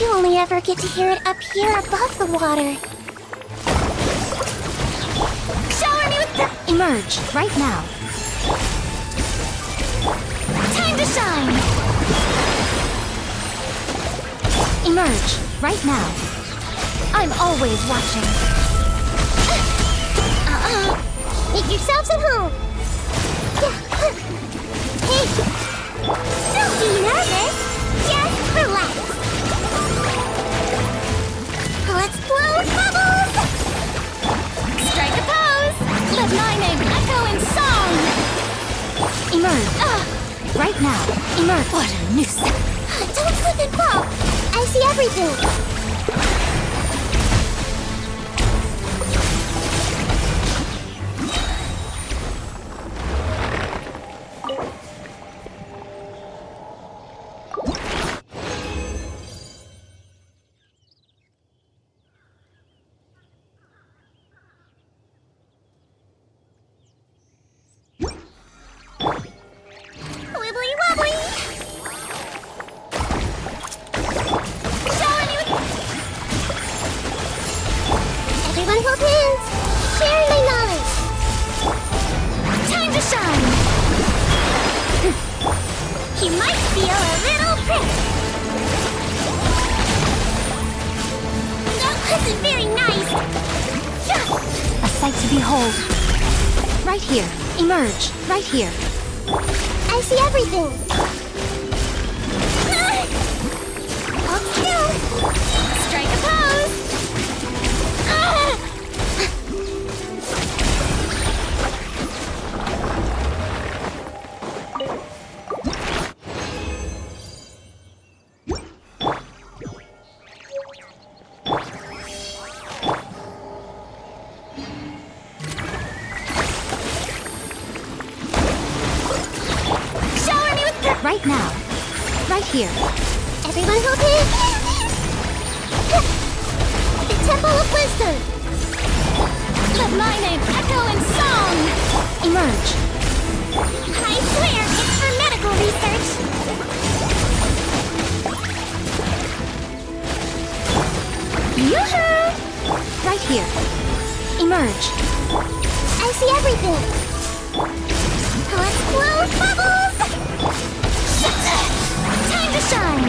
You only ever get to hear it up here above the water. Shower me with the... Emerge, right now. Time to shine! Emerge, right now. I'm always watching. Make yourselves at home. Hey, don't be nervous. Just relax. Let's blow bubbles. Strike a pose. Let my name echo in song. Emerge, right now. Emerge. What a nuisance. Don't slip and fall. I see everything. Wibbly wobbly! Shower me with... Everyone hold hands! Share my knowledge! Time to shine! You might feel a little prick! That wasn't very nice! A sight to behold. Right here. Emerge, right here. I see everything! Hold still! Strike a pose! Right now. Right here. Everyone hold hands! The Temple of Wisdom! Let my name echo in song! Emerge. I swear it's for medical research! Yoo-hoo! Right here. Emerge. I see everything! Let's blow bubbles! Time to shine!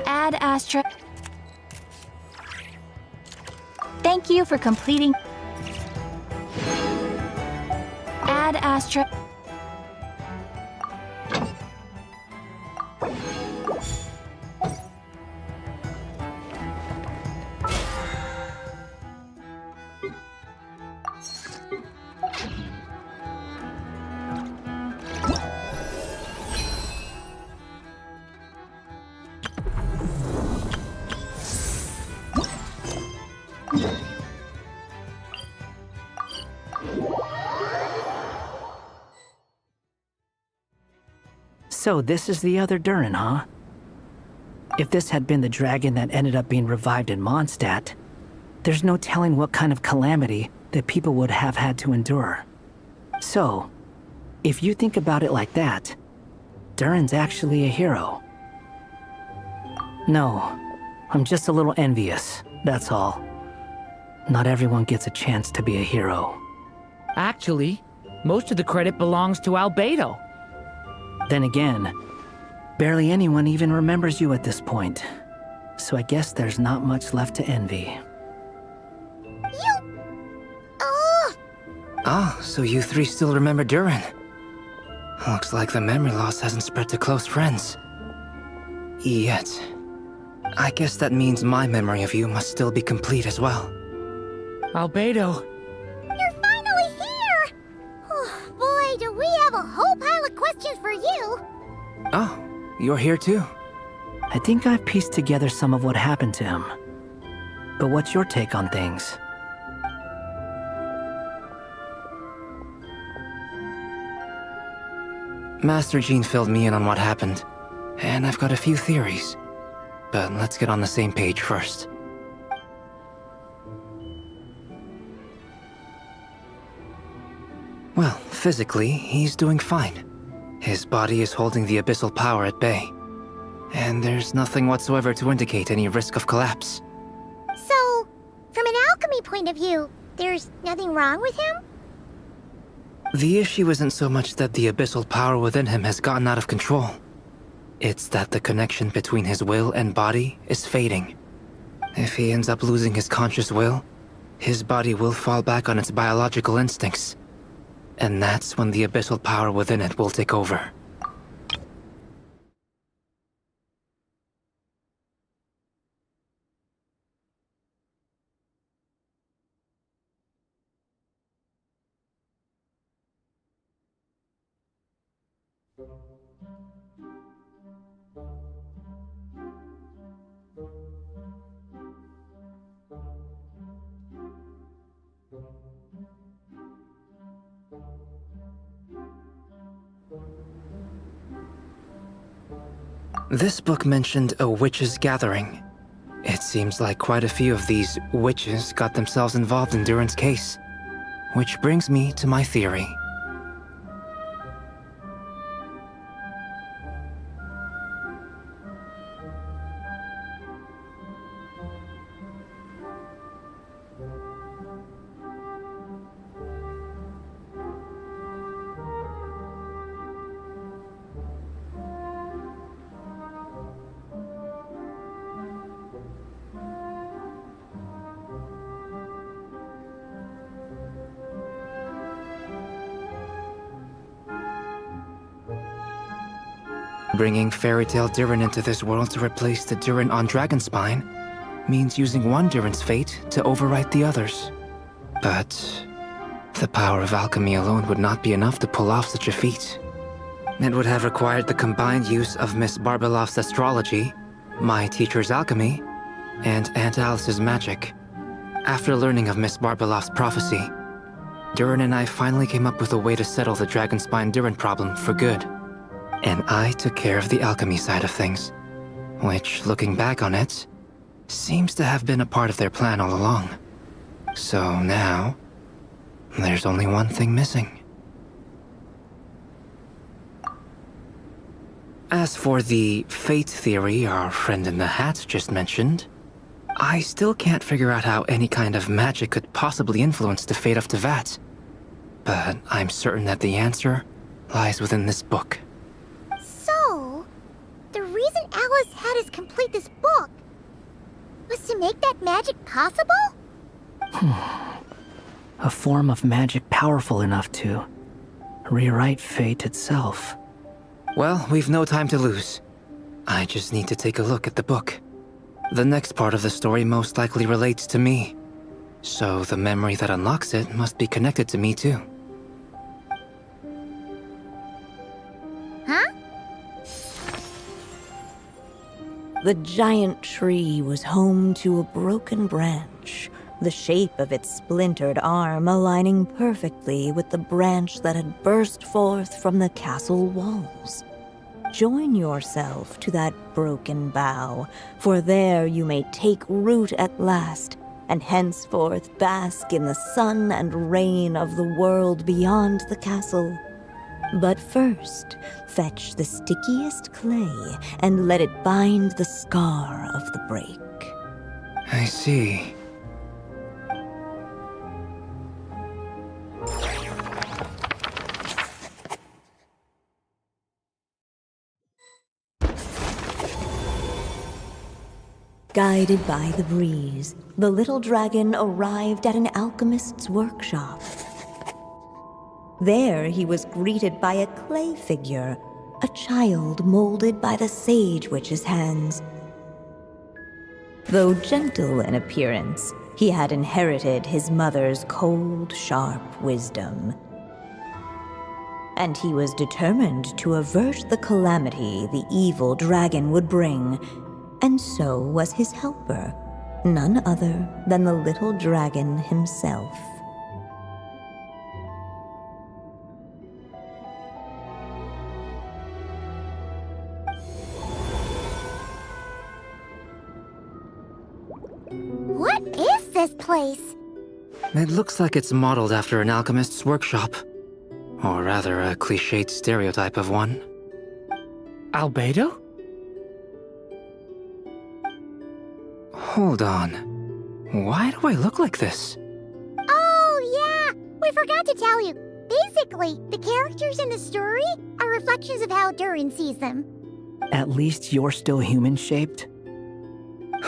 Ad Astra. Thank you for completing. Ad Astra. So this is the other Durin, huh? If this had been the dragon that ended up being revived in Mondstadt, there's no telling what kind of calamity that people would have had to endure. So, if you think about it like that, Durin's actually a hero. No, I'm just a little envious, that's all. Not everyone gets a chance to be a hero. Actually, most of the credit belongs to Albedo. Then again, barely anyone even remembers you at this point. So I guess there's not much left to envy. You... Oh! Ah, so you three still remember Durin. Looks like the memory loss hasn't spread to close friends. Yet. I guess that means my memory of you must still be complete as well. Albedo. You're finally here! Oh, boy, do we have a whole pile of questions for you! Oh, you're here too? I think I've pieced together some of what happened to him. But what's your take on things? Master Jean filled me in on what happened, and I've got a few theories. But let's get on the same page first. Well, physically, he's doing fine. His body is holding the abyssal power at bay. And there's nothing whatsoever to indicate any risk of collapse. So, from an alchemy point of view, there's nothing wrong with him? The issue isn't so much that the abyssal power within him has gotten out of control. It's that the connection between his will and body is fading. If he ends up losing his conscious will, his body will fall back on its biological instincts. And that's when the abyssal power within it will take over. This book mentioned a witches' gathering. It seems like quite a few of these witches got themselves involved in Durin's case. Which brings me to my theory. Bringing Fairy Tale Durin into this world to replace the Durin on Dragonspine means using one Durin's fate to overwrite the others. But the power of alchemy alone would not be enough to pull off such a feat. It would have required the combined use of Miss Barbeloff's astrology, my teacher's alchemy, and Aunt Alice's magic. After learning of Miss Barbeloff's prophecy, Durin and I finally came up with a way to settle the Dragonspine Durin problem for good. And I took care of the alchemy side of things, which, looking back on it, seems to have been a part of their plan all along. So now, there's only one thing missing. As for the fate theory our friend in the hat just mentioned, I still can't figure out how any kind of magic could possibly influence the fate of Tevat. But I'm certain that the answer lies within this book. So, the reason Alice had us complete this book was to make that magic possible? A form of magic powerful enough to rewrite fate itself. Well, we've no time to lose. I just need to take a look at the book. The next part of the story most likely relates to me. So the memory that unlocks it must be connected to me too. Huh? The giant tree was home to a broken branch, the shape of its splintered arm aligning perfectly with the branch that had burst forth from the castle walls. Join yourself to that broken bough, for there you may take root at last, and henceforth bask in the sun and rain of the world beyond the castle. But first, fetch the stickiest clay and let it bind the scar of the break. I see. Guided by the breeze, the little dragon arrived at an alchemist's workshop. There he was greeted by a clay figure, a child molded by the sage witch's hands. Though gentle in appearance, he had inherited his mother's cold, sharp wisdom. And he was determined to avert the calamity the evil dragon would bring, and so was his helper, none other than the little dragon himself. What is this place? It looks like it's modeled after an alchemist's workshop. Or rather, a cliched stereotype of one. Albedo? Hold on. Why do I look like this? Oh, yeah! We forgot to tell you. Basically, the characters in the story are reflections of how Durin sees them. At least you're still human-shaped?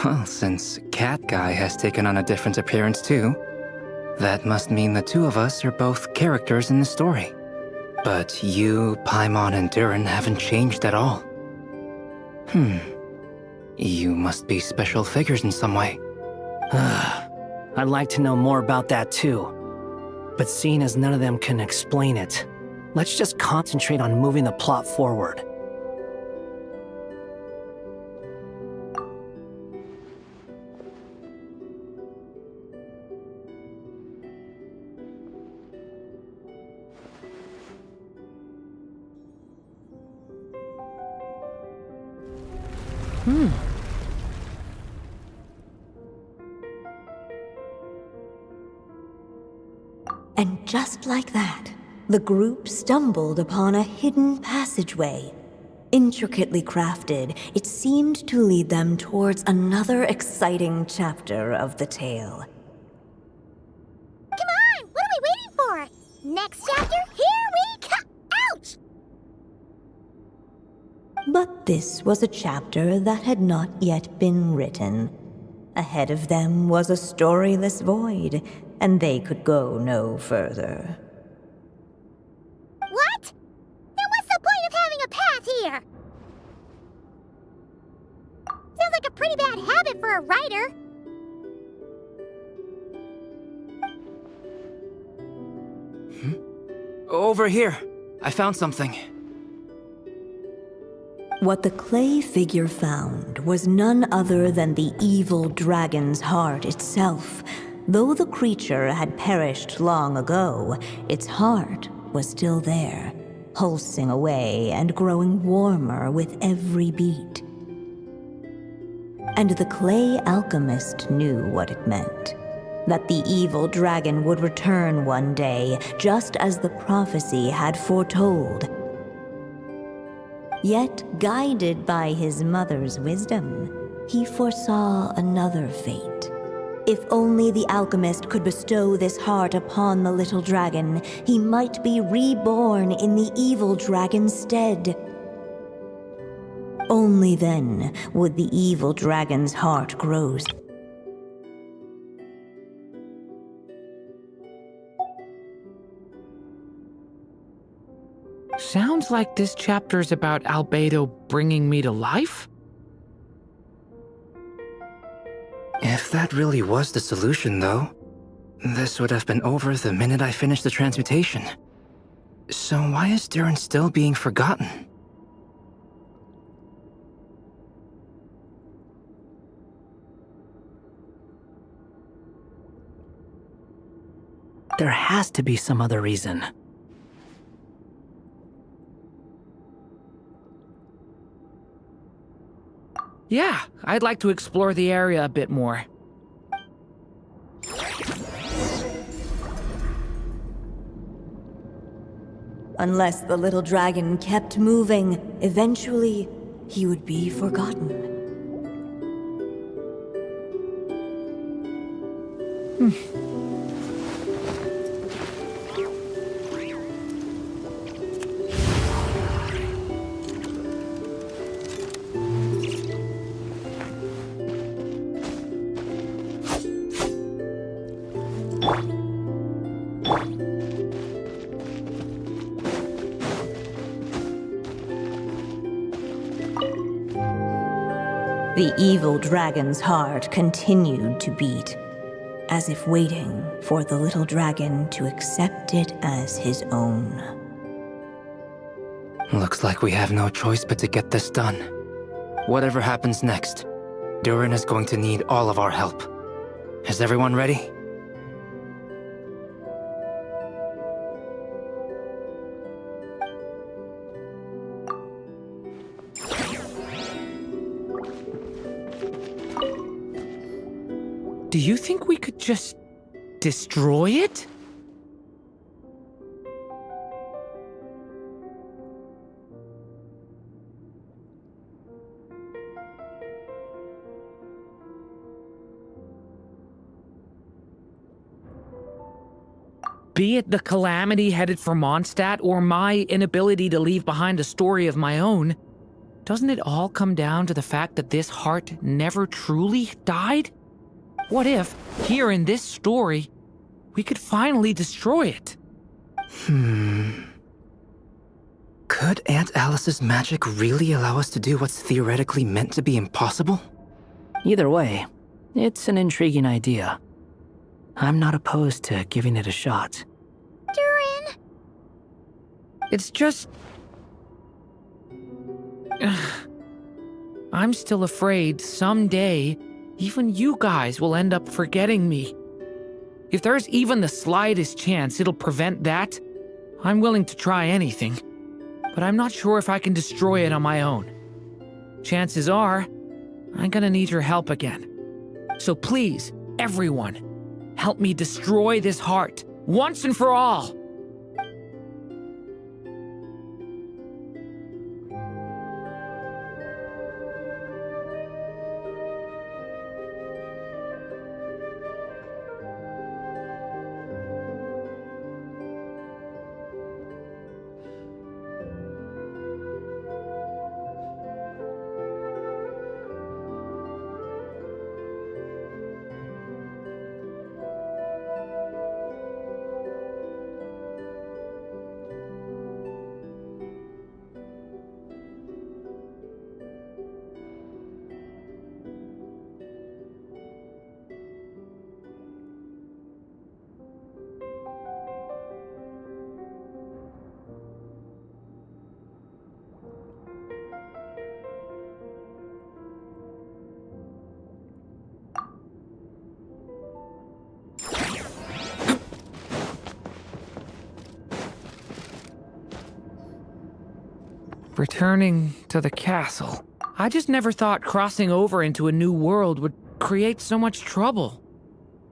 Well, since Cat Guy has taken on a different appearance too, that must mean the two of us are both characters in the story. But you, Paimon, and Durin haven't changed at all. You must be special figures in some way. I'd like to know more about that too. But seeing as none of them can explain it, let's just concentrate on moving the plot forward. And just like that, the group stumbled upon a hidden passageway. Intricately crafted, it seemed to lead them towards another exciting chapter of the tale. Come on! What are we waiting for? Next chapter, here we come! Ouch! But this was a chapter that had not yet been written. Ahead of them was a storyless void, and they could go no further. What? Then what's the point of having a path here? Sounds like a pretty bad habit for a writer. Over here. I found something. What the clay figure found was none other than the evil dragon's heart itself. Though the creature had perished long ago, its heart was still there, pulsing away and growing warmer with every beat. And the clay alchemist knew what it meant. That the evil dragon would return one day, just as the prophecy had foretold. Yet, guided by his mother's wisdom, he foresaw another fate. If only the alchemist could bestow this heart upon the little dragon, he might be reborn in the evil dragon's stead. Only then would the evil dragon's heart grow. Sounds like this chapter's about Albedo bringing me to life? If that really was the solution, though, this would have been over the minute I finished the transmutation. So why is Durin still being forgotten? There has to be some other reason. Yeah, I'd like to explore the area a bit more. Unless the little dragon kept moving, eventually he would be forgotten. The evil dragon's heart continued to beat, as if waiting for the little dragon to accept it as his own. Looks like we have no choice but to get this done. Whatever happens next, Durin is going to need all of our help. Is everyone ready? Do you think we could just destroy it? Be it the calamity headed for Mondstadt or my inability to leave behind a story of my own, doesn't it all come down to the fact that this heart never truly died? What if, here in this story, we could finally destroy it? Could Aunt Alice's magic really allow us to do what's theoretically meant to be impossible? Either way, it's an intriguing idea. I'm not opposed to giving it a shot. Durin! It's just... I'm still afraid someday even you guys will end up forgetting me. If there's even the slightest chance it'll prevent that, I'm willing to try anything. But I'm not sure if I can destroy it on my own. Chances are, I'm gonna need your help again. So please, everyone, help me destroy this heart, once and for all! Returning to the castle. I just never thought crossing over into a new world would create so much trouble.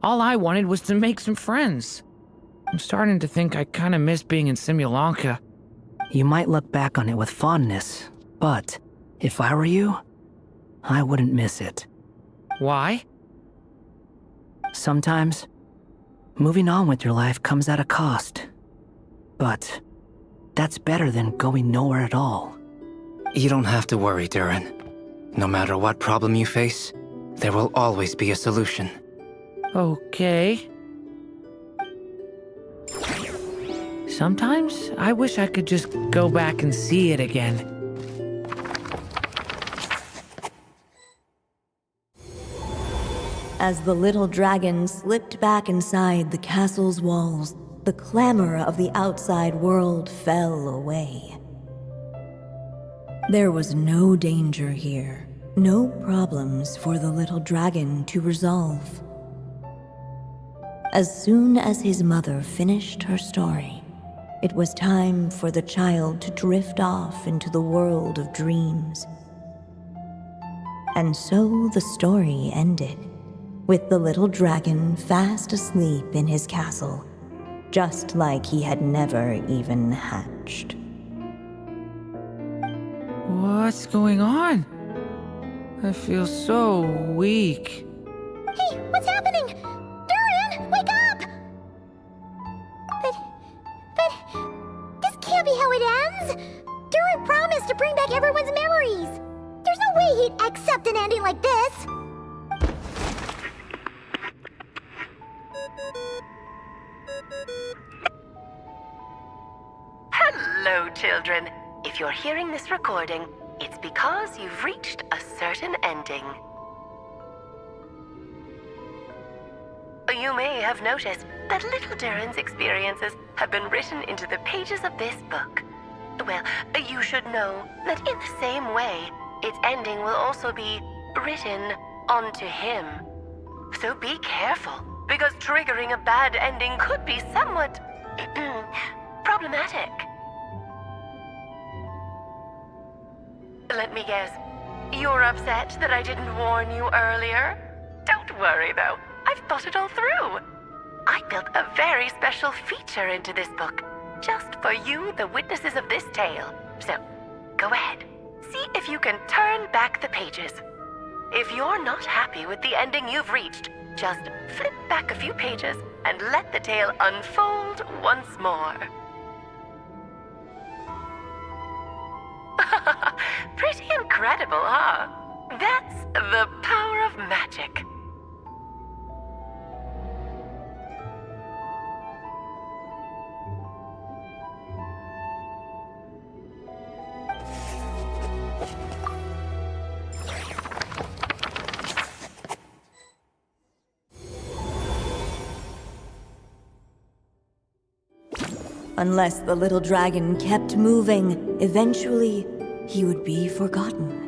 All I wanted was to make some friends. I'm starting to think I kinda miss being in Simulanka. You might look back on it with fondness, but if I were you, I wouldn't miss it. Why? Sometimes, moving on with your life comes at a cost. But that's better than going nowhere at all. You don't have to worry, Durin. No matter what problem you face, there will always be a solution. Okay. Sometimes I wish I could just go back and see it again. As the little dragon slipped back inside the castle's walls, the clamor of the outside world fell away. There was no danger here, no problems for the little dragon to resolve. As soon as his mother finished her story, it was time for the child to drift off into the world of dreams. And so the story ended, with the little dragon fast asleep in his castle, just like he had never even hatched. What's going on? I feel so weak. Hey, what's happening? Durin, wake up! But this can't be how it ends. Durin promised to bring back everyone's memories. There's no way he'd accept an ending like this. Hello, children. If you're hearing this recording, it's because you've reached a certain ending. You may have noticed that little Durin's experiences have been written into the pages of this book. Well, you should know that in the same way, its ending will also be written onto him. So be careful, because triggering a bad ending could be somewhat problematic. Let me guess, you're upset that I didn't warn you earlier? Don't worry though, I've thought it all through. I built a very special feature into this book, just for you, the witnesses of this tale. So, go ahead, see if you can turn back the pages. If you're not happy with the ending you've reached, just flip back a few pages and let the tale unfold once more. Pretty incredible, huh? That's the power of magic. Unless the little dragon kept moving, eventually he would be forgotten.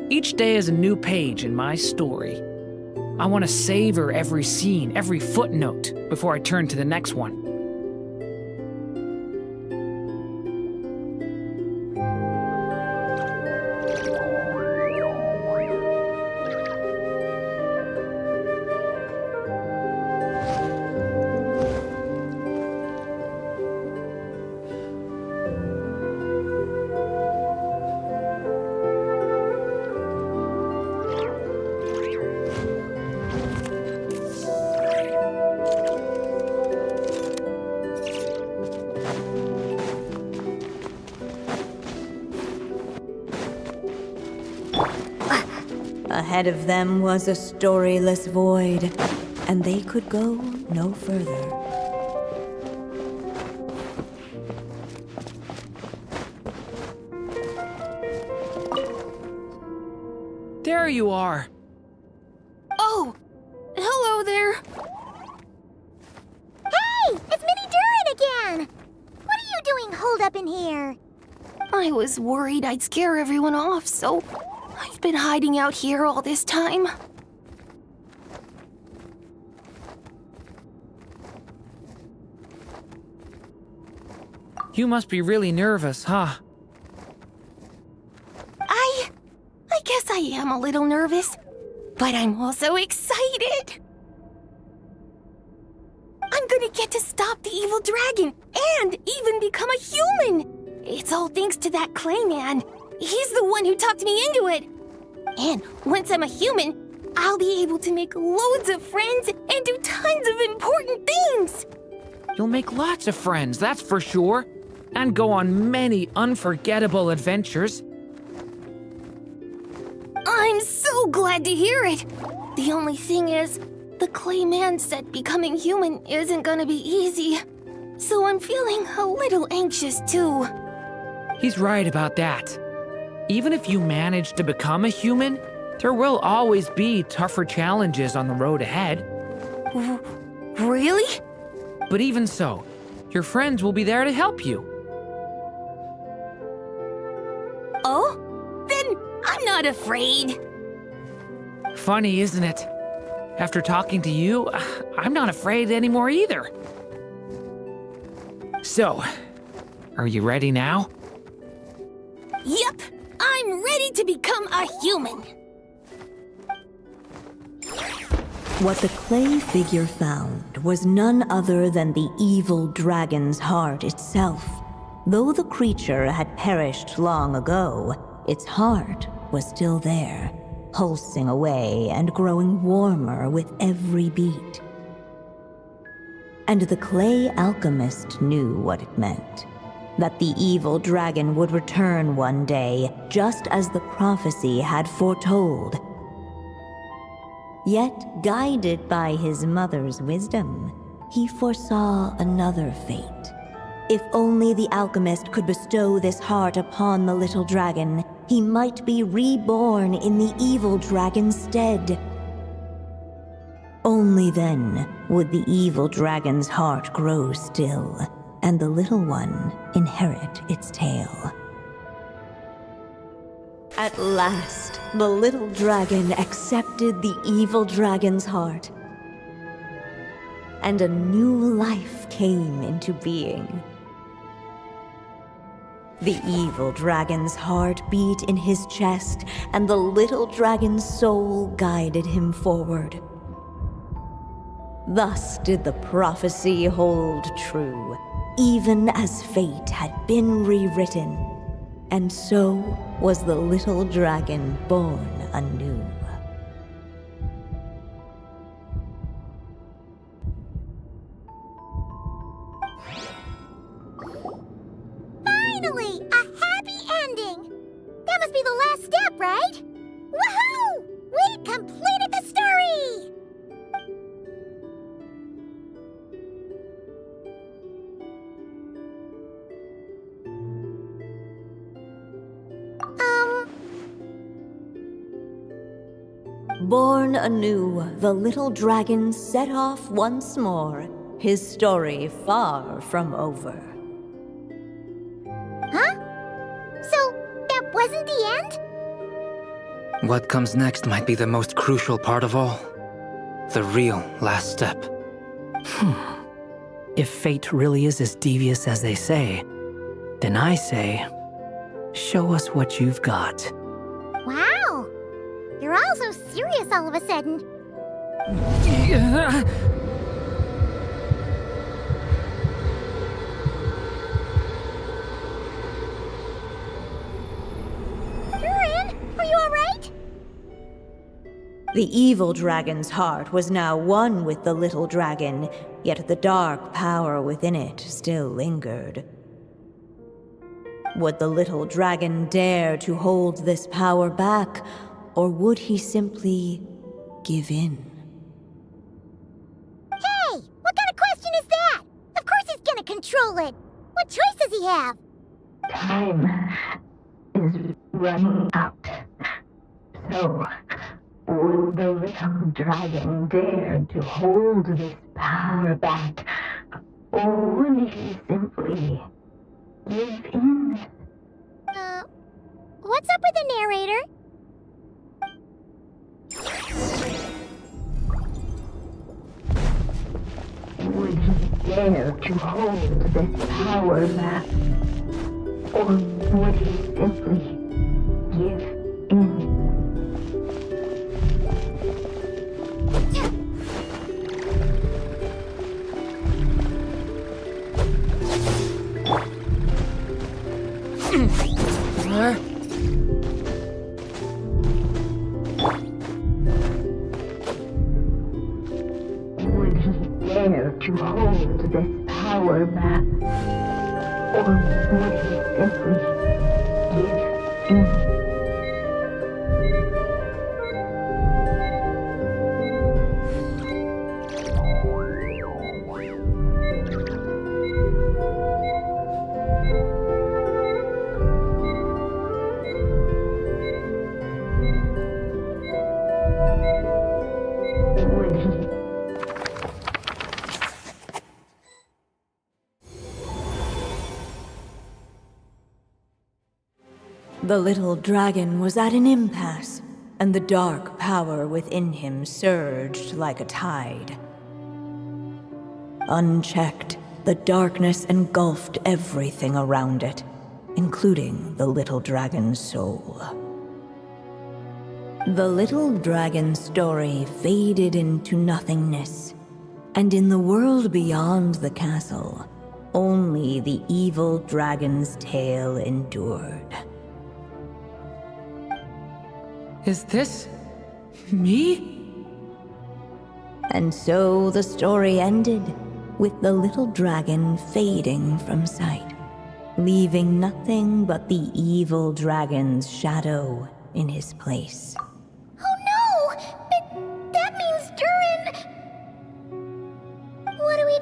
Each day is a new page in my story. I want to savor every scene, every footnote, before I turn to the next one. Ahead of them was a storyless void, and they could go no further. There you are. Oh! Hello there! Hey! It's Mini Durin again! What are you doing holed up in here? I was worried I'd scare everyone off, so I've been hiding out here all this time. You must be really nervous, huh? I guess I am a little nervous, but I'm also excited. I'm gonna get to stop the evil dragon and even become a human. It's all thanks to that clay man. He's the one who talked me into it. And once I'm a human, I'll be able to make loads of friends and do tons of important things. You'll make lots of friends, that's for sure. And go on many unforgettable adventures. I'm so glad to hear it. The only thing is, the clay man said becoming human isn't gonna be easy. So I'm feeling a little anxious too. He's right about that. Even if you manage to become a human, there will always be tougher challenges on the road ahead. Really? But even so, your friends will be there to help you. Oh? Then I'm not afraid. Funny, isn't it? After talking to you, I'm not afraid anymore either. So, are you ready now? Yep, I'm ready to become a human. What the clay figure found was none other than the evil dragon's heart itself. Though the creature had perished long ago, its heart was still there, pulsing away and growing warmer with every beat. And the clay alchemist knew what it meant. That the evil dragon would return one day, just as the prophecy had foretold. Yet, guided by his mother's wisdom, he foresaw another fate. If only the alchemist could bestow this heart upon the little dragon, he might be reborn in the evil dragon's stead. Only then would the evil dragon's heart grow still, and the little one inherit its tale. At last, the little dragon accepted the evil dragon's heart, and a new life came into being. The evil dragon's heart beat in his chest, and the little dragon's soul guided him forward. Thus did the prophecy hold true, even as fate had been rewritten. And so was the little dragon born anew. Finally! A happy ending! That must be the last step, right? Woohoo! We completed the story! Born anew, the little dragon set off once more, his story far from over. Huh? So, that wasn't the end? What comes next might be the most crucial part of all. The real last step. If fate really is as devious as they say, then I say, show us what you've got. Wow! You're all so serious all of a sudden. Durin, are you alright? The evil dragon's heart was now one with the little dragon, yet the dark power within it still lingered. Would the little dragon dare to hold this power back, or would he simply give in? Hey! What kind of question is that? Of course he's gonna control it! What choice does he have? Time is running out. So, will the little dragon dare to hold this power back? Or would he simply give in? What's up with the narrator? Would he dare to hold this power back? Or would he simply give in? Would he dare to hold this power back? Or would he simply give in? Would he? The little dragon was at an impasse, and the dark power within him surged like a tide. Unchecked, the darkness engulfed everything around it, including the little dragon's soul. The little dragon's story faded into nothingness, and in the world beyond the castle, only the evil dragon's tale endured. Is this me? And so the story ended, with the little dragon fading from sight, leaving nothing but the evil dragon's shadow in his place. Oh no! That means Durin... What do we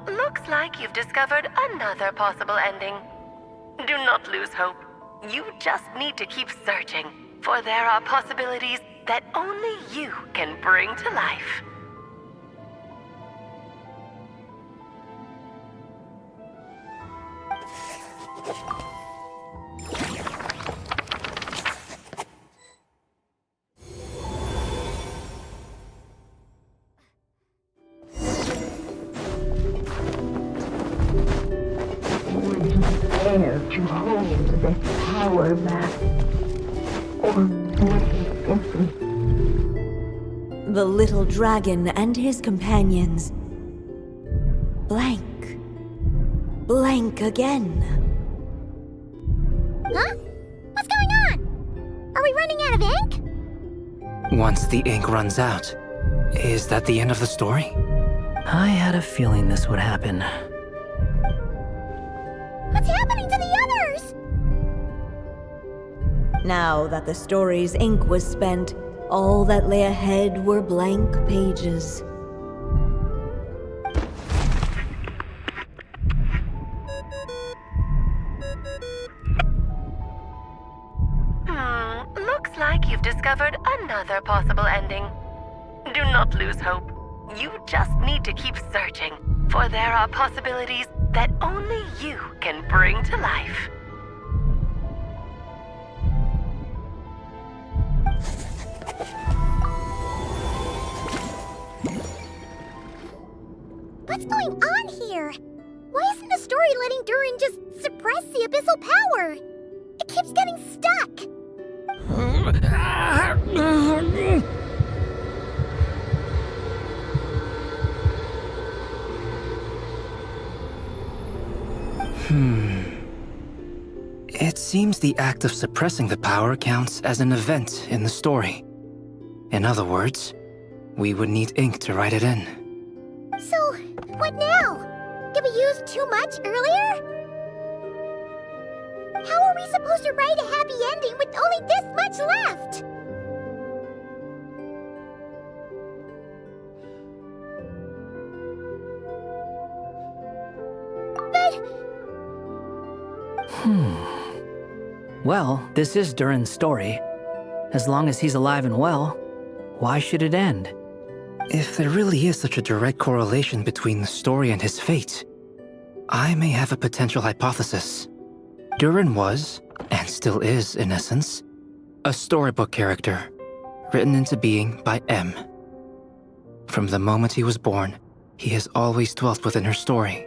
Looks like you've discovered another possible ending. Do not lose hope. You just need to keep searching, for there are possibilities that only you can bring to life. Would you dare to hold this power back? Or would he simply The little dragon and his companions. Blank. Blank again. Huh? What's going on? Are we running out of ink? Once the ink runs out, is that the end of the story? I had a feeling this would happen. What's happening to the others? Now that the story's ink was spent, all that lay ahead were blank pages. Looks like you've discovered another possible ending. Do not lose hope. You just need to keep searching, for there are possibilities that only you can bring to life. What's going on here? Why isn't the story letting Durin just suppress the abyssal power? It keeps getting stuck. It seems the act of suppressing the power counts as an event in the story. In other words, we would need ink to write it in. So, what now? Did we use too much earlier? How are we supposed to write a happy ending with only this much left? But... Well, this is Durin's story. As long as he's alive and well, why should it end? If there really is such a direct correlation between the story and his fate, I may have a potential hypothesis. Durin was, and still is in essence, a storybook character, written into being by M. From the moment he was born, he has always dwelt within her story.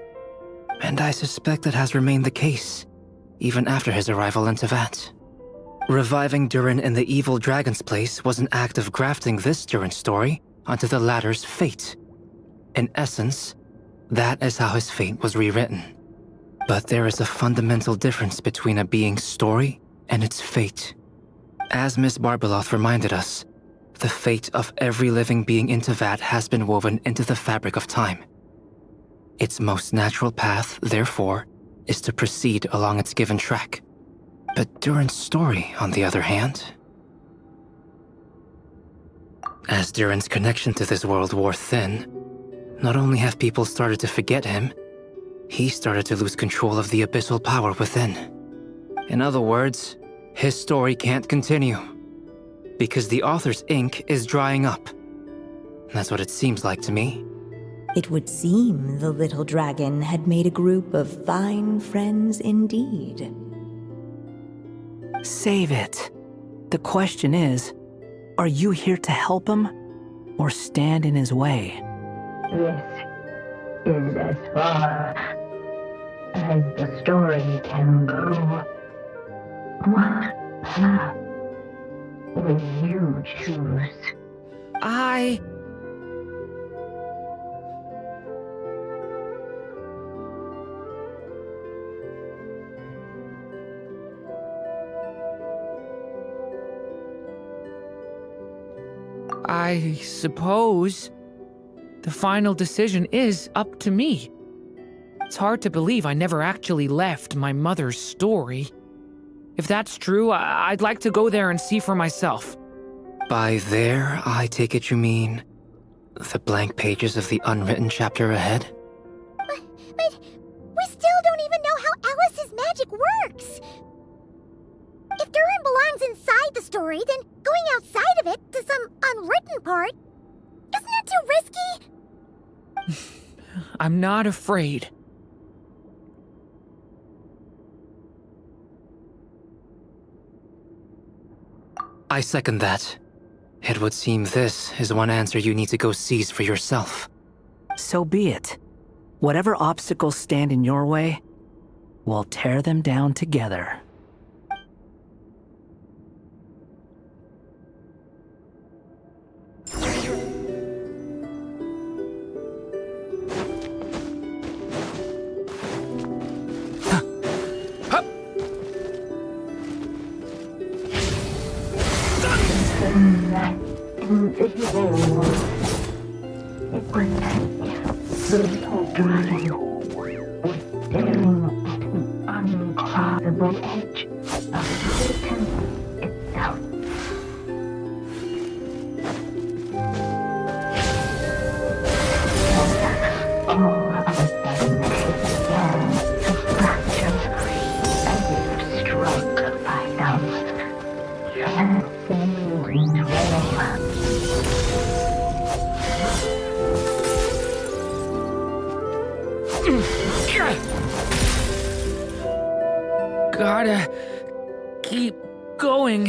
And I suspect that has remained the case, even after his arrival in Tevat. Reviving Durin in the evil dragon's place was an act of grafting this Durin story onto the latter's fate. In essence, that is how his fate was rewritten. But there is a fundamental difference between a being's story and its fate. As Miss Barbeloth reminded us, the fate of every living being in Tevat has been woven into the fabric of time. Its most natural path, therefore, is to proceed along its given track. But Durin's story, on the other hand... As Durin's connection to this world wore thin, not only have people started to forget him, he started to lose control of the abyssal power within. In other words, his story can't continue, because the author's ink is drying up. That's what it seems like to me. It would seem the little dragon had made a group of fine friends indeed. Save it. The question is, are you here to help him, or stand in his way? this is as far as the story can go? What path will you choose? I suppose the final decision is up to me. It's hard to believe I never actually left my mother's story. If that's true, I'd like to go there and see for myself. By there, I take it you mean the blank pages of the unwritten chapter ahead? But we still don't even know how Alice's magic works. If Durin belongs inside the story, then going outside of it to some unwritten part, isn't it too risky? I'm not afraid. I second that. It would seem this is one answer you need to go seize for yourself. So be it. Whatever obstacles stand in your way, we'll tear them down together. Invisible. It was the little dragon was staring at an uncrossable edge of Satan itself. All of a sudden, it began to fracture as if struck by some transcending wave. Gotta keep going.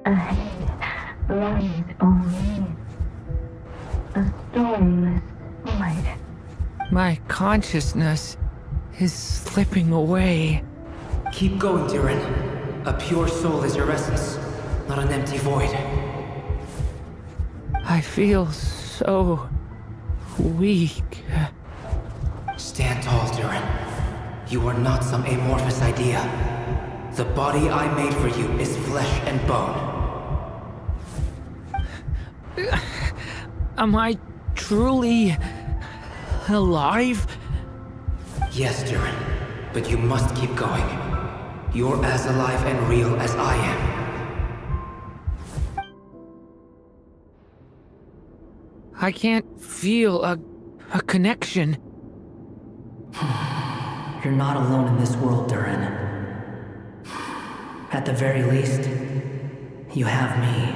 Ahead lies only a stormless void. My consciousness is slipping away. Keep going, Durin. A pure soul is your essence, not an empty void. I feel so weak. Stand tall, Durin. You are not some amorphous idea. The body I made for you is flesh and bone. Am I truly alive? Yes, Durin, but you must keep going. You're as alive and real as I am. I can't feel a connection. You're not alone in this world, Durin. At the very least, you have me.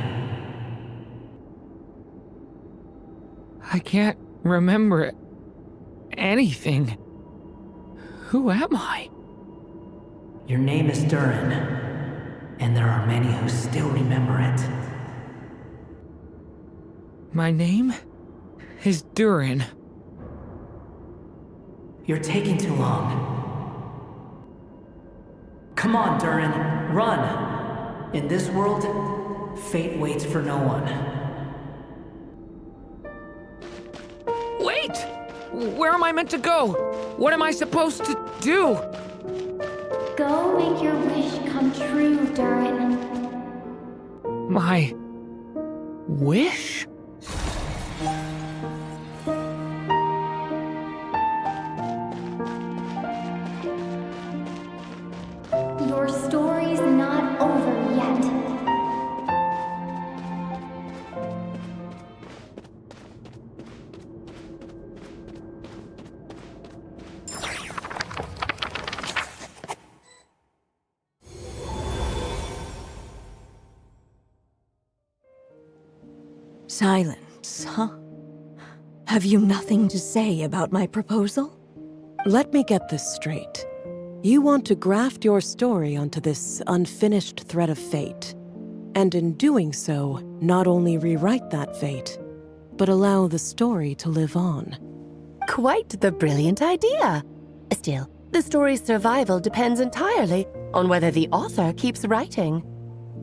I can't remember anything. Who am I? Your name is Durin, and there are many who still remember it. My name is Durin. You're taking too long. Come on, Durin, run! In this world, fate waits for no one. Wait! Where am I meant to go? What am I supposed to do? Go make your wish come true, Durin. My wish? Your story's not over yet. Silence, huh? Have you nothing to say about my proposal? Let me get this straight. You want to graft your story onto this unfinished thread of fate, and in doing so, not only rewrite that fate, but allow the story to live on. Quite the brilliant idea. Still, the story's survival depends entirely on whether the author keeps writing.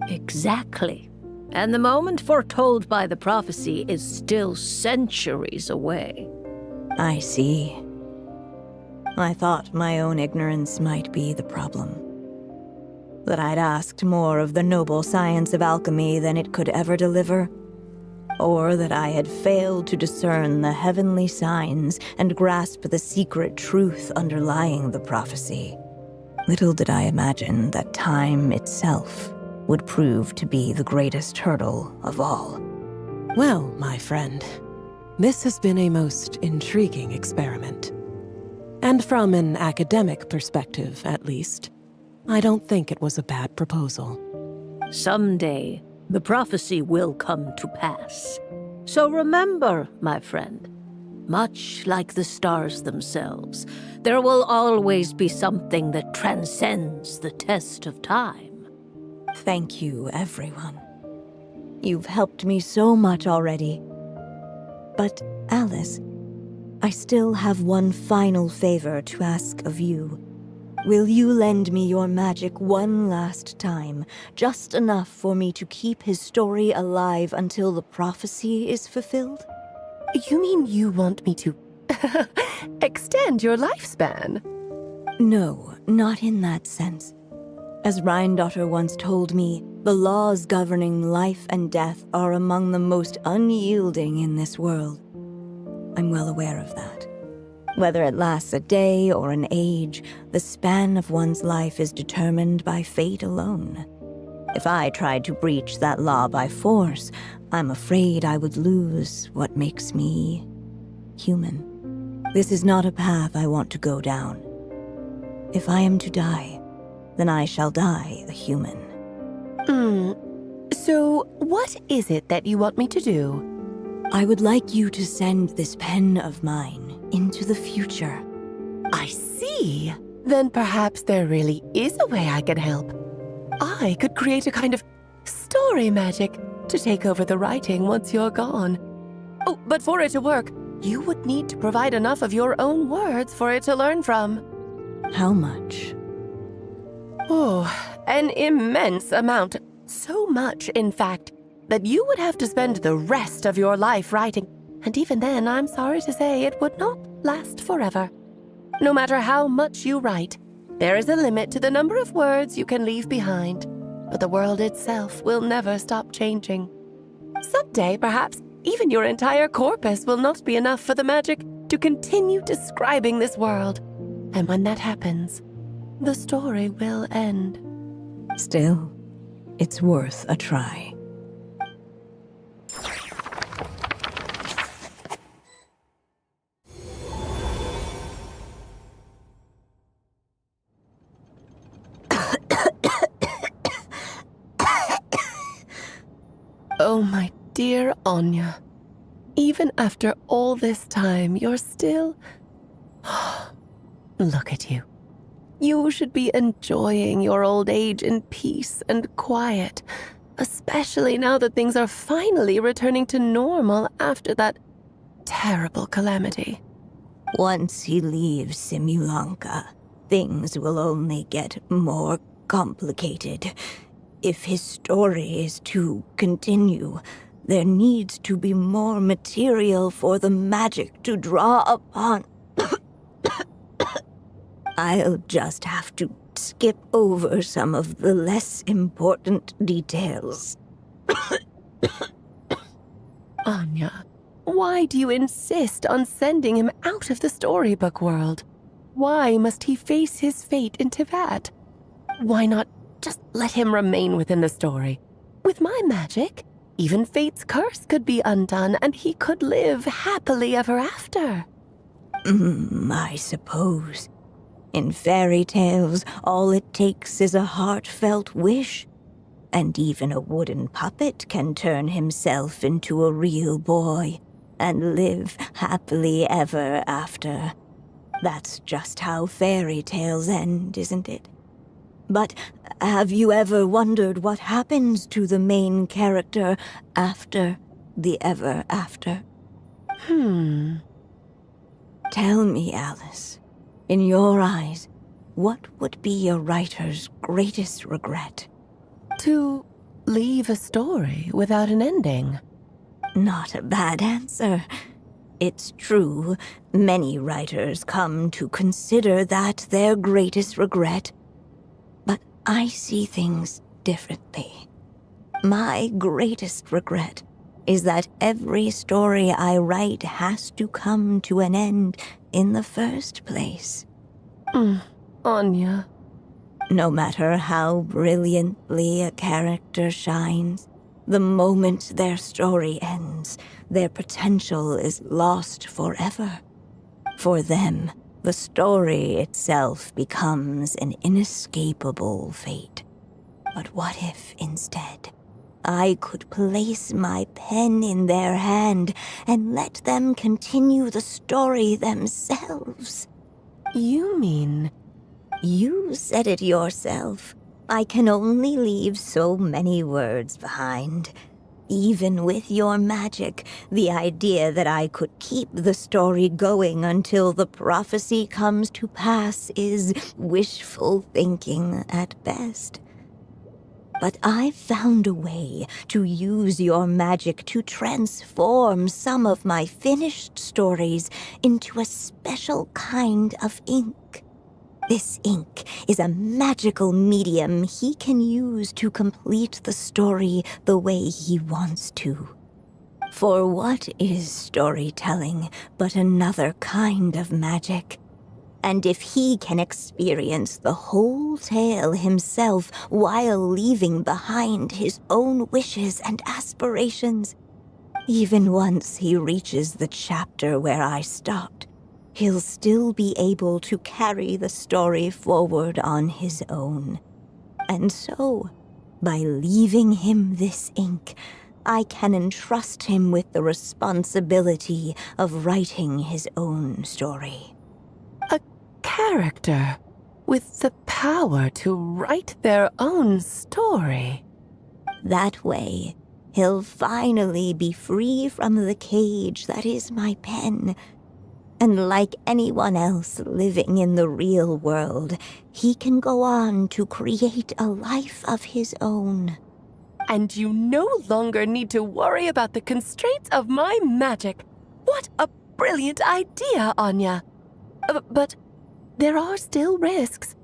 Exactly. And the moment foretold by the prophecy is still centuries away. I see. I thought my own ignorance might be the problem. That I'd asked more of the noble science of alchemy than it could ever deliver. or that I had failed to discern the heavenly signs and grasp the secret truth underlying the prophecy. Little did I imagine that time itself would prove to be the greatest hurdle of all. Well, my friend, this has been a most intriguing experiment. And from an academic perspective, at least, I don't think it was a bad proposal. Someday, the prophecy will come to pass. So remember, my friend, much like the stars themselves, there will always be something that transcends the test of time. Thank you, everyone. You've helped me so much already. But, Alice, I still have one final favor to ask of you. Will you lend me your magic one last time, just enough for me to keep his story alive until the prophecy is fulfilled? You mean you want me to extend your lifespan? No, not in that sense. As Rheindotter once told me, the laws governing life and death are among the most unyielding in this world. I'm well aware of that. Whether it lasts a day or an age, the span of one's life is determined by fate alone. If I tried to breach that law by force, I'm afraid I would lose what makes me human. This is not a path I want to go down. If I am to die, then I shall die a human. So what is it that you want me to do? I would like you to send this pen of mine into the future. I see. Then perhaps there really is a way I can help. I could create a kind of story magic to take over the writing once you're gone. Oh, but for it to work, you would need to provide enough of your own words for it to learn from. How much? Oh, an immense amount. So much, in fact, that you would have to spend the rest of your life writing. And even then, I'm sorry to say, it would not last forever. No matter how much you write, there is a limit to the number of words you can leave behind. But the world itself will never stop changing. Someday, perhaps, even your entire corpus will not be enough for the magic to continue describing this world. And when that happens, the story will end. Still, it's worth a try. Oh, my dear Anya. Even after all this time, you're still... Look at you. You should be enjoying your old age in peace and quiet, especially now that things are finally returning to normal after that terrible calamity. Once he leaves Simulanka, things will only get more complicated. If his story is to continue, there needs to be more material for the magic to draw upon. I'll just have to skip over some of the less important details. Anya, why do you insist on sending him out of the storybook world? Why must he face his fate in Tibet? Why not just let him remain within the story? With my magic, even fate's curse could be undone and he could live happily ever after. I suppose. In fairy tales, all it takes is a heartfelt wish. And even a wooden puppet can turn himself into a real boy and live happily ever after. That's just how fairy tales end, isn't it? But have you ever wondered what happens to the main character after the ever after? Tell me, Alice, in your eyes, what would be a writer's greatest regret? To leave a story without an ending. Not a bad answer. It's true, many writers come to consider that their greatest regret. But I see things differently. My greatest regret is that every story I write has to come to an end in the first place. Anya. No matter how brilliantly a character shines, the moment their story ends, their potential is lost forever. For them, the story itself becomes an inescapable fate. But what if, instead, I could place my pen in their hand and let them continue the story themselves? You mean... You said it yourself. I can only leave so many words behind. Even with your magic, the idea that I could keep the story going until the prophecy comes to pass is wishful thinking at best. But I found a way to use your magic to transform some of my finished stories into a special kind of ink. This ink is a magical medium he can use to complete the story the way he wants to. For what is storytelling but another kind of magic? And if he can experience the whole tale himself while leaving behind his own wishes and aspirations, even once he reaches the chapter where I stopped, he'll still be able to carry the story forward on his own. And so, by leaving him this ink, I can entrust him with the responsibility of writing his own story. A character with the power to write their own story. That way, he'll finally be free from the cage that is my pen. And like anyone else living in the real world, he can go on to create a life of his own. And you no longer need to worry about the constraints of my magic. What a brilliant idea, Anya. But there are still risks.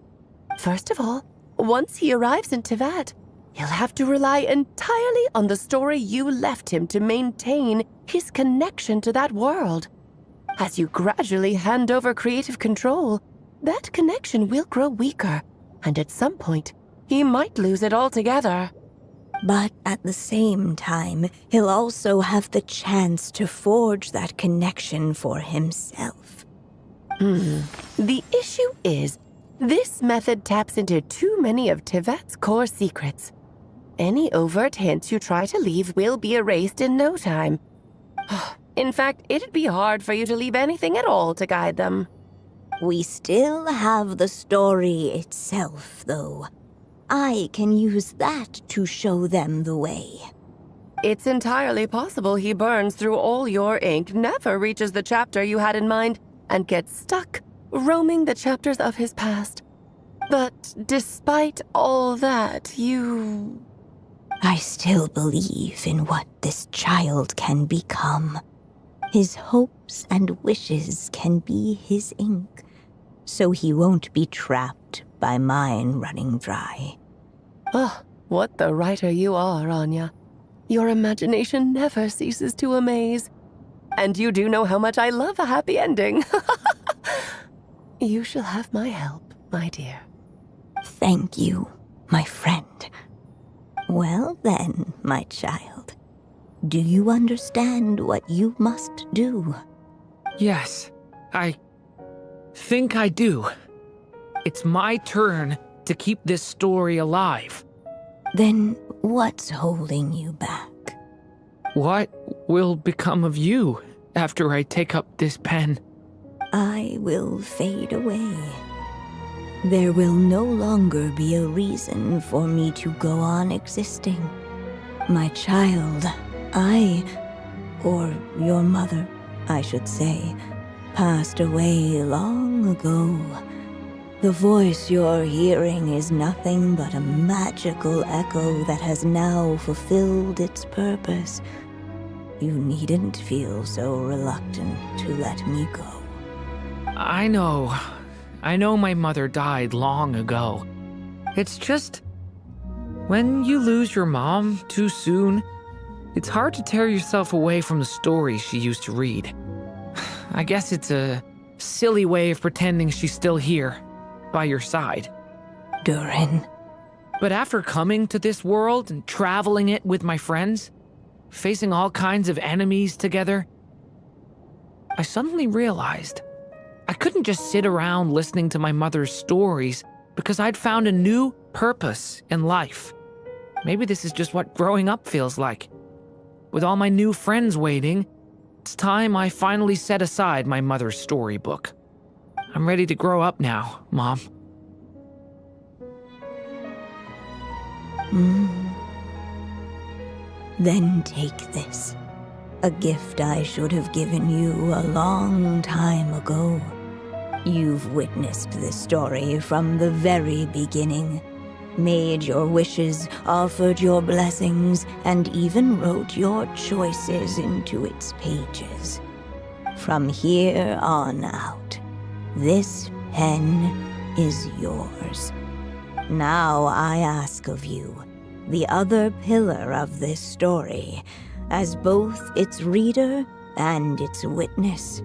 First of all, once he arrives in Teyvat, he'll have to rely entirely on the story you left him to maintain his connection to that world. As you gradually hand over creative control, that connection will grow weaker, and at some point, he might lose it altogether. But at the same time, he'll also have the chance to forge that connection for himself. The issue is, this method taps into too many of Teyvat's core secrets. Any overt hints you try to leave will be erased in no time. In fact, it'd be hard for you to leave anything at all to guide them. We still have the story itself, though. I can use that to show them the way. It's entirely possible he burns through all your ink, never reaches the chapter you had in mind, and gets stuck, roaming the chapters of his past. But despite all that, I still believe in what this child can become. His hopes and wishes can be his ink, so he won't be trapped by mine running dry. Oh, what the writer you are, Anya. Your imagination never ceases to amaze. And you do know how much I love a happy ending. You shall have my help, my dear. Thank you, my friend. Well then, my child. Do you understand what you must do? Yes, I think I do. It's my turn to keep this story alive. Then what's holding you back? What will become of you after I take up this pen? I will fade away. There will no longer be a reason for me to go on existing. My child, or your mother, I should say, passed away long ago. The voice you're hearing is nothing but a magical echo that has now fulfilled its purpose. You needn't feel so reluctant to let me go. I know my mother died long ago. It's just, when you lose your mom too soon, It's hard to tear yourself away from the stories she used to read. I guess it's a silly way of pretending she's still here, by your side. Durin. But after coming to this world and traveling it with my friends, facing all kinds of enemies together, I suddenly realized I couldn't just sit around listening to my mother's stories because I'd found a new purpose in life. Maybe this is just what growing up feels like. With all my new friends waiting, it's time I finally set aside my mother's storybook. I'm ready to grow up now, Mom. Then take this. A gift I should have given you a long time ago. You've witnessed this story from the very beginning. Made your wishes, offered your blessings, and even wrote your choices into its pages. From here on out, this pen is yours. Now I ask of you, the other pillar of this story, as both its reader and its witness,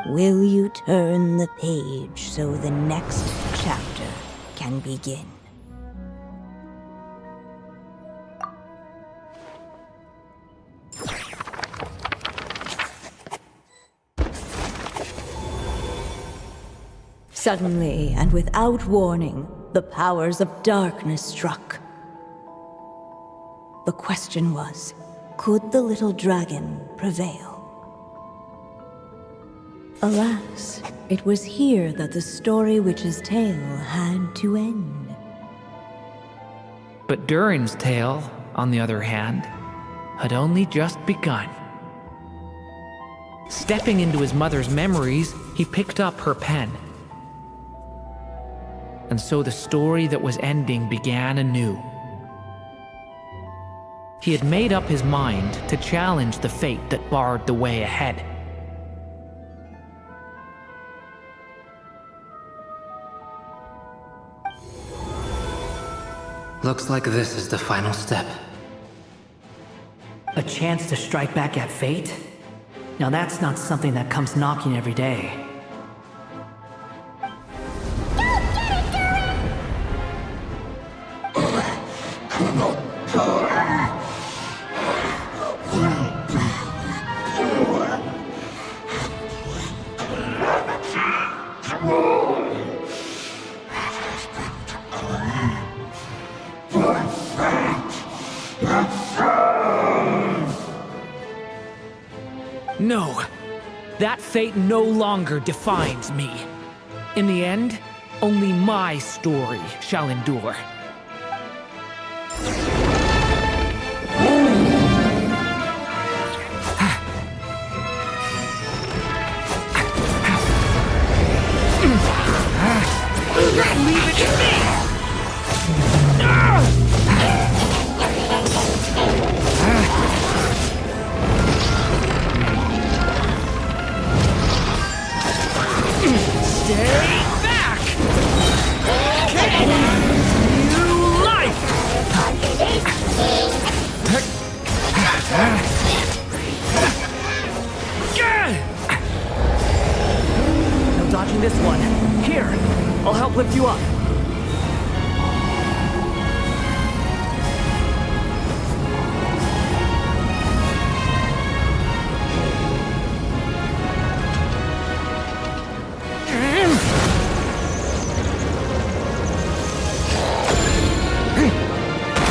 will you turn the page so the next chapter can begin? Suddenly, and without warning, the powers of darkness struck. The question was, could the little dragon prevail? Alas, it was here that the story witch's tale had to end. But Durin's tale, on the other hand, had only just begun. Stepping into his mother's memories, he picked up her pen. And so the story that was ending began anew. He had made up his mind to challenge the fate that barred the way ahead. Looks like this is the final step. A chance to strike back at fate? Now that's not something that comes knocking every day. No, that fate no longer defines me. In the end, only my story shall endure. Leave it to me! Stay back! New life! No dodging this one. Here, I'll help lift you up.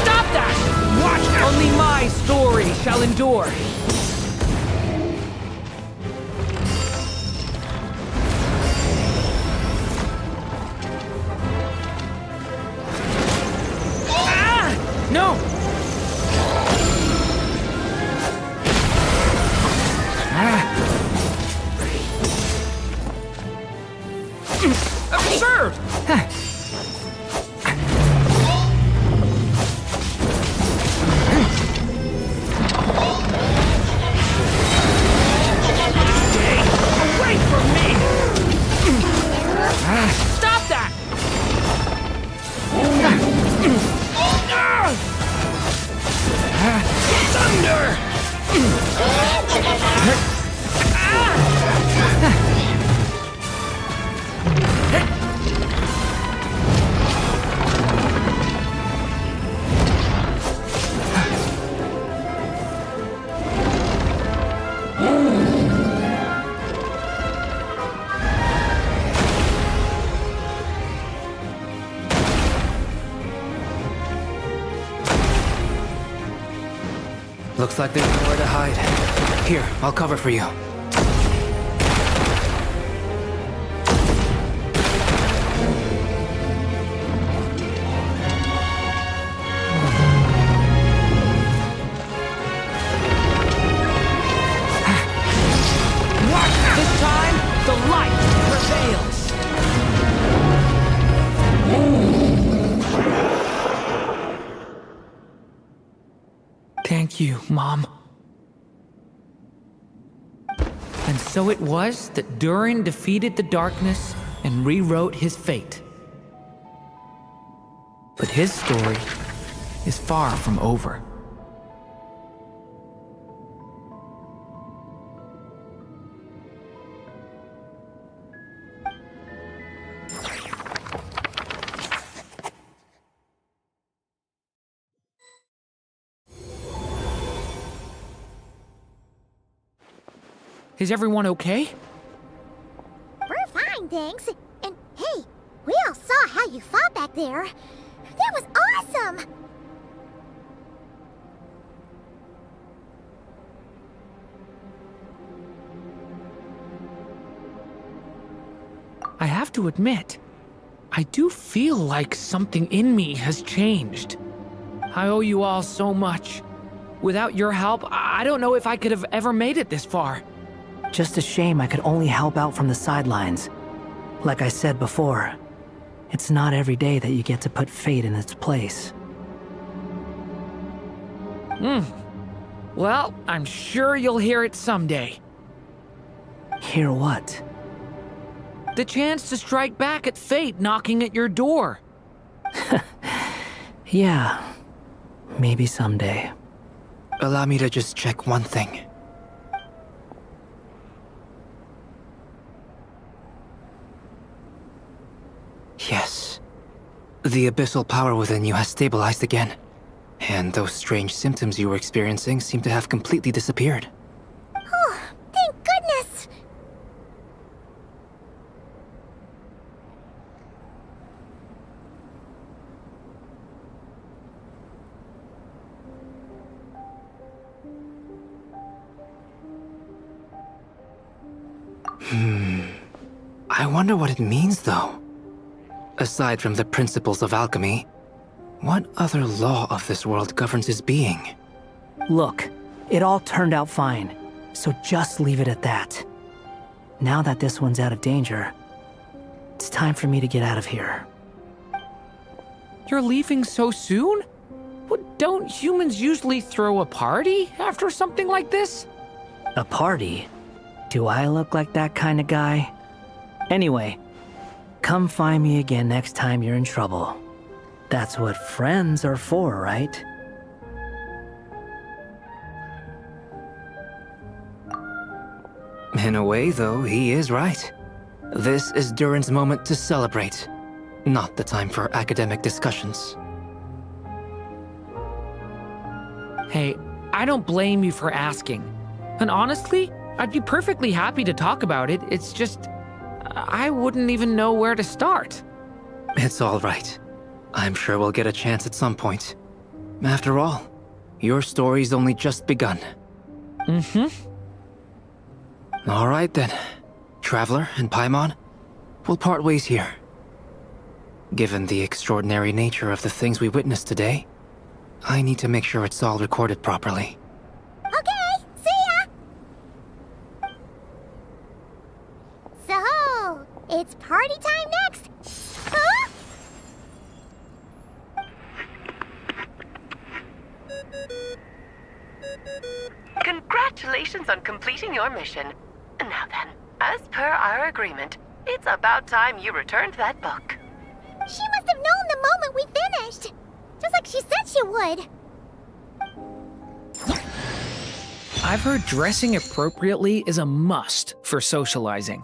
Stop that! Watch out! Only my story shall endure. No! Absurd! Stay away from me! Stop that! Thunder! Looks like there's nowhere to hide. Here, I'll cover for you. This time, the light prevails. Thank you, Mom. And so it was that Durin defeated the darkness and rewrote his fate. But his story is far from over. Is everyone okay? We're fine, thanks. And hey, we all saw how you fought back there. That was awesome! I have to admit, I do feel like something in me has changed. I owe you all so much. Without your help, I don't know if I could have ever made it this far. Just a shame I could only help out from the sidelines. Like I said before, it's not every day that you get to put fate in its place. Well, I'm sure you'll hear it someday. Hear what? The chance to strike back at fate knocking at your door. Yeah, maybe someday. Allow me to just check one thing. Yes. The abyssal power within you has stabilized again. And those strange symptoms you were experiencing seem to have completely disappeared. Oh, thank goodness! I wonder what it means, though. Aside from the principles of alchemy, what other law of this world governs his being? Look, it all turned out fine, so just leave it at that. Now that this one's out of danger, it's time for me to get out of here. You're leaving so soon? What, don't humans usually throw a party after something like this? A party? Do I look like that kind of guy? Anyway, come find me again next time you're in trouble. That's what friends are for, right? In a way, though, he is right. This is Durin's moment to celebrate, not the time for academic discussions. Hey, I don't blame you for asking. And honestly, I'd be perfectly happy to talk about it. It's just, I wouldn't even know where to start. It's all right. I'm sure we'll get a chance at some point. After all, your story's only just begun. All right then. Traveler and Paimon, we'll part ways here. Given the extraordinary nature of the things we witnessed today, I need to make sure it's all recorded properly. Okay, see ya! So, it's party time next! Huh? Congratulations on completing your mission. Now then, as per our agreement, it's about time you returned that book. She must have known the moment we finished! Just like she said she would! I've heard dressing appropriately is a must for socializing.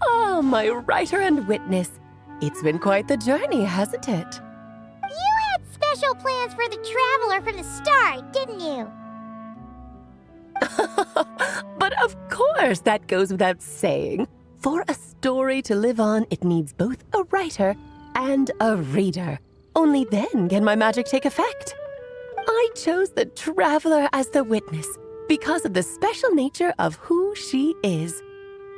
Oh, my writer and witness. It's been quite the journey, hasn't it? You had special plans for the traveler from the start, didn't you? But of course, that goes without saying. For a story to live on, it needs both a writer and a reader. Only then can my magic take effect. I chose the traveler as the witness because of the special nature of who she is.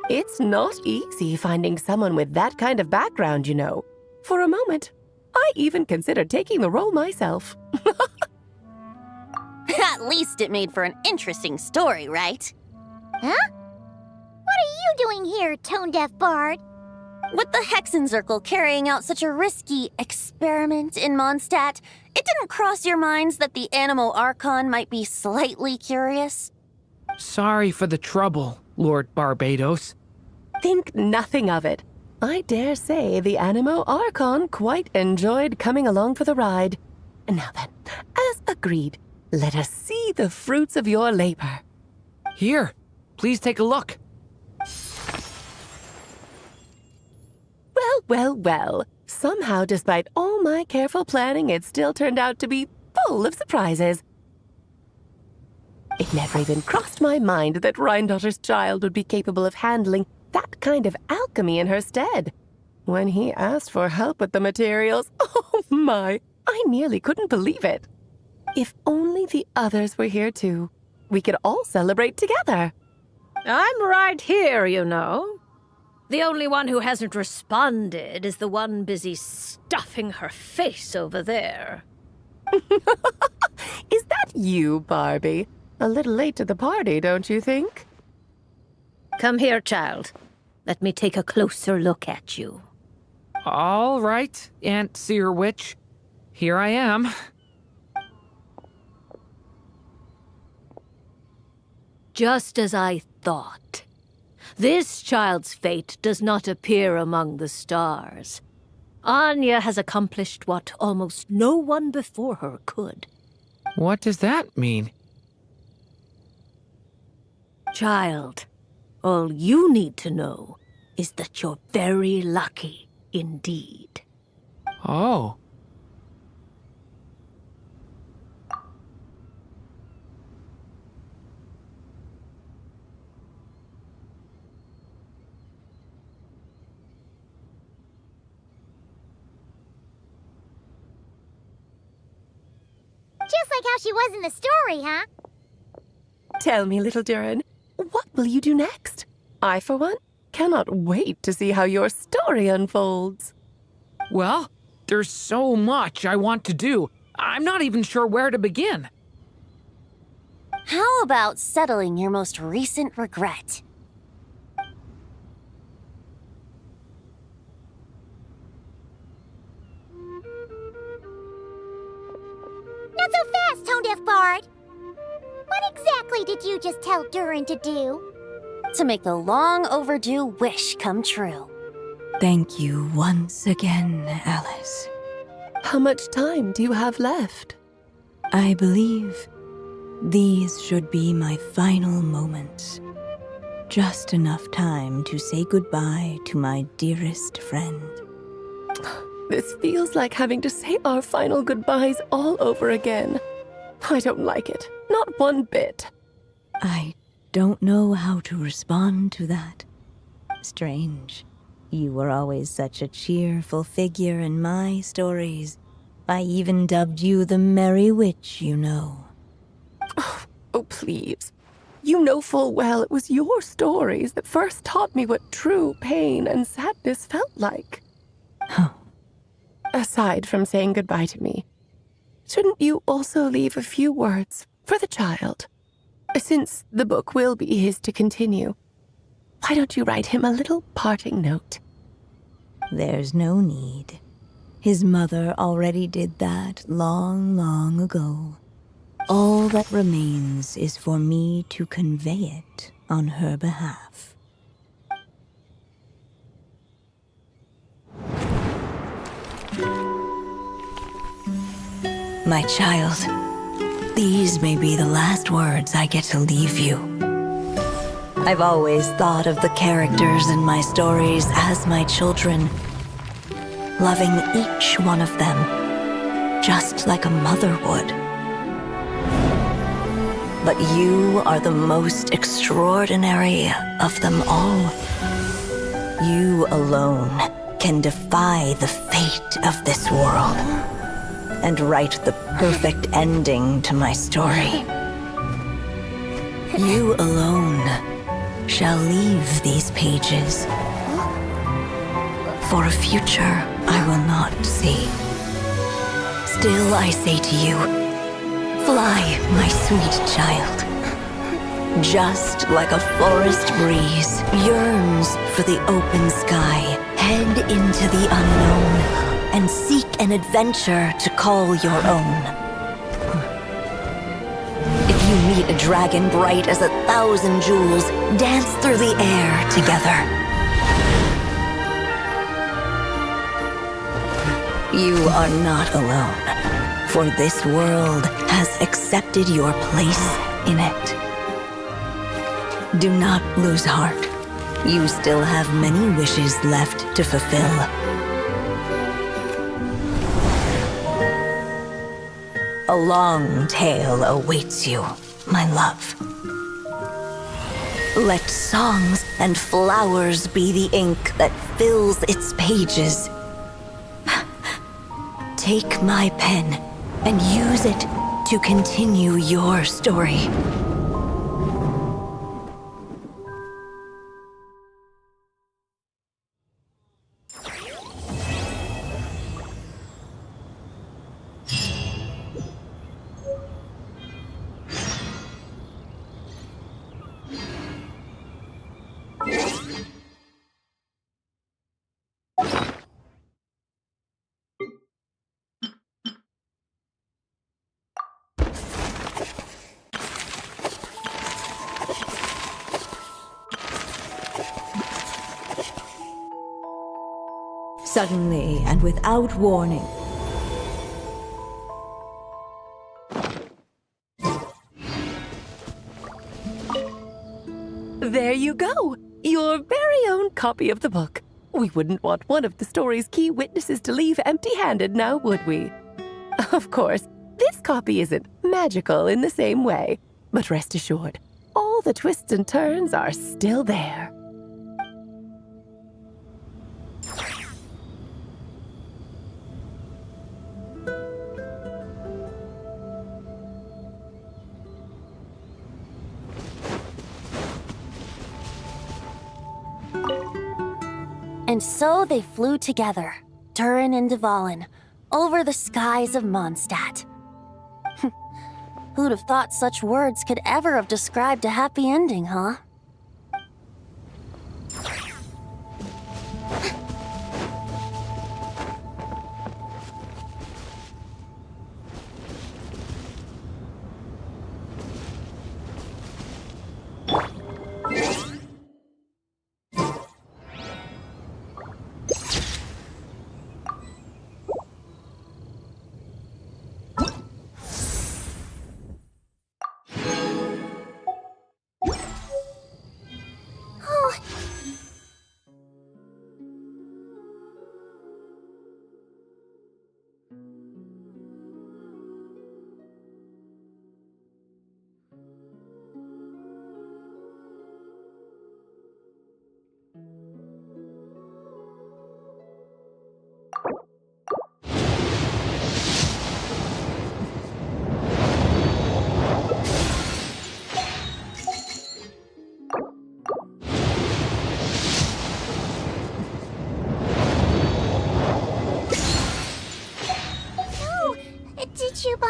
It's not easy finding someone with that kind of background, you know. For a moment, I even considered taking the role myself. At least it made for an interesting story, right? Huh? What are you doing here, tone-deaf bard? With the Hexenzirkel carrying out such a risky experiment in Mondstadt, it didn't cross your minds that the Animo Archon might be slightly curious? Sorry for the trouble, Lord Barbados. Think nothing of it. I dare say the Animo Archon quite enjoyed coming along for the ride. Now then, as agreed, let us see the fruits of your labor. Here, please take a look. Well. Somehow, despite all my careful planning, it still turned out to be full of surprises. It never even crossed my mind that Rhindotter's child would be capable of handling that kind of alchemy in her stead. When he asked for help with the materials, oh my, I nearly couldn't believe it. If only the others were here too, we could all celebrate together. I'm right here, you know. The only one who hasn't responded is the one busy stuffing her face over there. Is that you, Barbie? A little late to the party, don't you think? Come here, child. Let me take a closer look at you. All right, Aunt Seer Witch. Here I am. Just as I thought. This child's fate does not appear among the stars. Anya has accomplished what almost no one before her could. What does that mean? Child, all you need to know is that you're very lucky indeed. Oh. Just like how she was in the story, huh? Tell me, little Durin, what will you do next? I, for one, cannot wait to see how your story unfolds. Well, there's so much I want to do. I'm not even sure where to begin. How about settling your most recent regret? Not so fast, tone-deaf bard. What exactly did you just tell Durin to do? To make a long overdue wish come true. Thank you once again, Alice. How much time do you have left? I believe these should be my final moments. Just enough time to say goodbye to my dearest friend. This feels like having to say our final goodbyes all over again. I don't like it. Not one bit. I don't know how to respond to that. Strange. You were always such a cheerful figure in my stories. I even dubbed you the Merry Witch, you know. Oh, please. You know full well it was your stories that first taught me what true pain and sadness felt like. Aside from saying goodbye to me, shouldn't you also leave a few words for the child? Since the book will be his to continue, why don't you write him a little parting note? There's no need. His mother already did that long, long ago. All that remains is for me to convey it on her behalf. My child, these may be the last words I get to leave you. I've always thought of the characters in my stories as my children, loving each one of them, just like a mother would. But you are the most extraordinary of them all. You alone can defy the fate of this world and write the perfect ending to my story. You alone shall leave these pages for a future I will not see. Still I say to you, fly, my sweet child. Just like a forest breeze yearns for the open sky, head into the unknown and seek an adventure to call your own. If you meet a dragon bright as 1,000 jewels, dance through the air together. You are not alone, for this world has accepted your place in it. Do not lose heart. You still have many wishes left to fulfill. A long tale awaits you, my love. Let songs and flowers be the ink that fills its pages. Take my pen and use it to continue your story. Suddenly and without warning, There you go! Your very own copy of the book. We wouldn't want one of the story's key witnesses to leave empty-handed now, would we? Of course, this copy isn't magical in the same way, but rest assured, all the twists and turns are still there. And so they flew together, Durin and Dvalin, over the skies of Mondstadt. Who'd have thought such words could ever have described a happy ending, huh?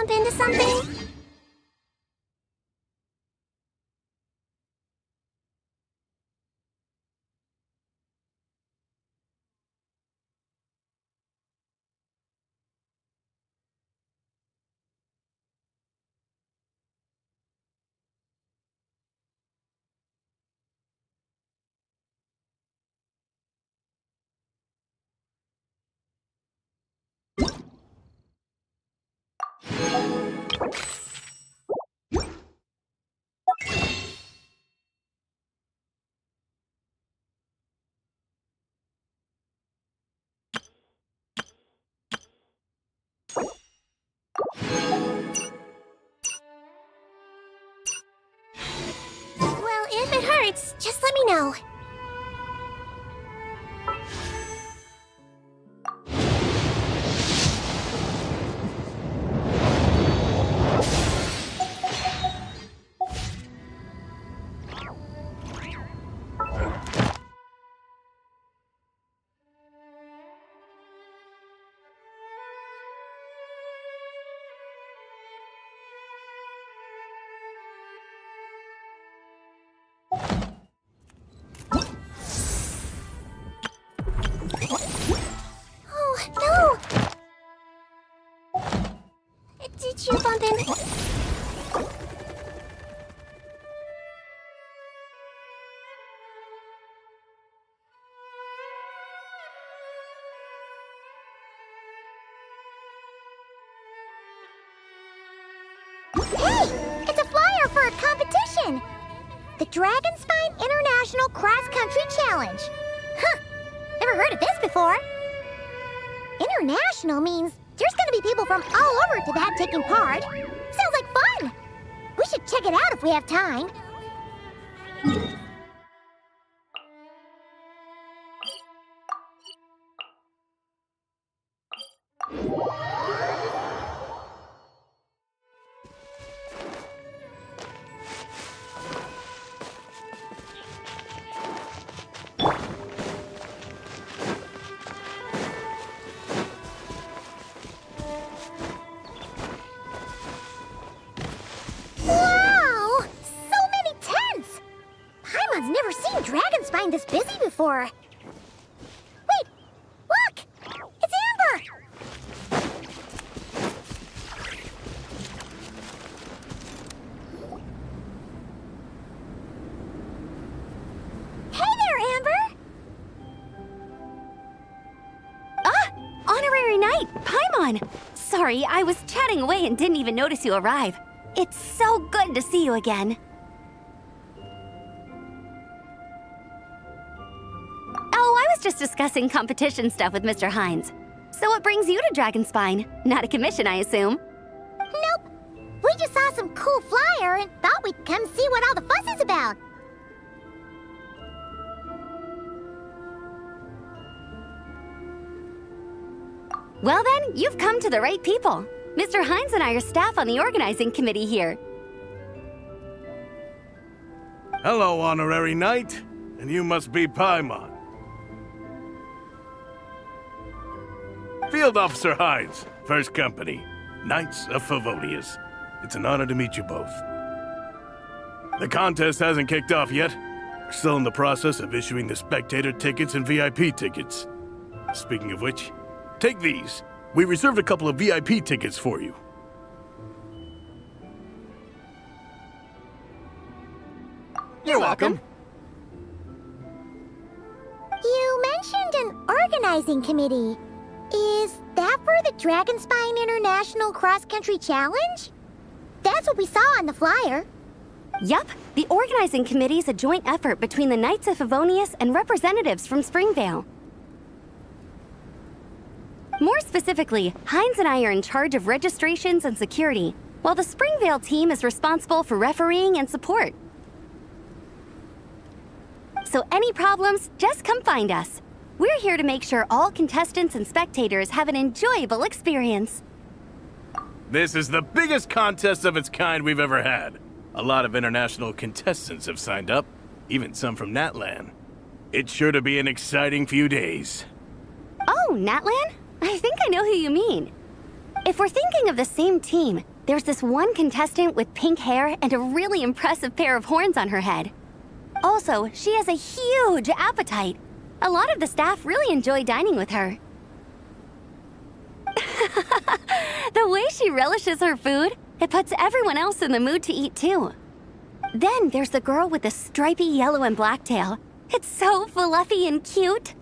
bump into something? Well, if it hurts, just let me know. Oh, no! Did you bump in? Hey! It's a flyer for a competition! The Dragonspine International Cross Country Challenge. Huh! Never heard of this before. International means there's gonna be people from all over Tibet taking part. Sounds like fun! We should check it out if we have time. Wow! So many tents! Paimon's never seen Dragonspine this busy before. Wait! Look! It's Amber! Hey there, Amber! Honorary Knight, Paimon! Sorry, I was chatting away and didn't even notice you arrive. It's so good to see you again. Oh, I was just discussing competition stuff with Mr. Hines. So what brings you to Dragonspine? Not a commission, I assume? Nope. We just saw some cool flyer and thought we'd come see what all the fuss is about. Well then, you've come to the right people. Mr. Hines and I are staff on the organizing committee here. Hello, Honorary Knight. And you must be Paimon. Field Officer Hines, First Company, Knights of Favonius. It's an honor to meet you both. The contest hasn't kicked off yet. We're still in the process of issuing the spectator tickets and VIP tickets. Speaking of which, take these. We reserved a couple of VIP tickets for you. You're welcome. You mentioned an organizing committee. Is that for the Dragonspine International Cross Country Challenge? That's what we saw on the flyer. Yup, the organizing committee is a joint effort between the Knights of Favonius and representatives from Springvale. More specifically, Hines and I are in charge of registrations and security, while the Springvale team is responsible for refereeing and support. So any problems, just come find us. We're here to make sure all contestants and spectators have an enjoyable experience. This is the biggest contest of its kind we've ever had. A lot of international contestants have signed up, even some from Natlan. It's sure to be an exciting few days. Oh, Natlan? I think I know who you mean. If we're thinking of the same team, there's this one contestant with pink hair and a really impressive pair of horns on her head. Also, she has a huge appetite. A lot of the staff really enjoy dining with her. The way she relishes her food, it puts everyone else in the mood to eat too. Then there's the girl with the stripy yellow and black tail. It's so fluffy and cute.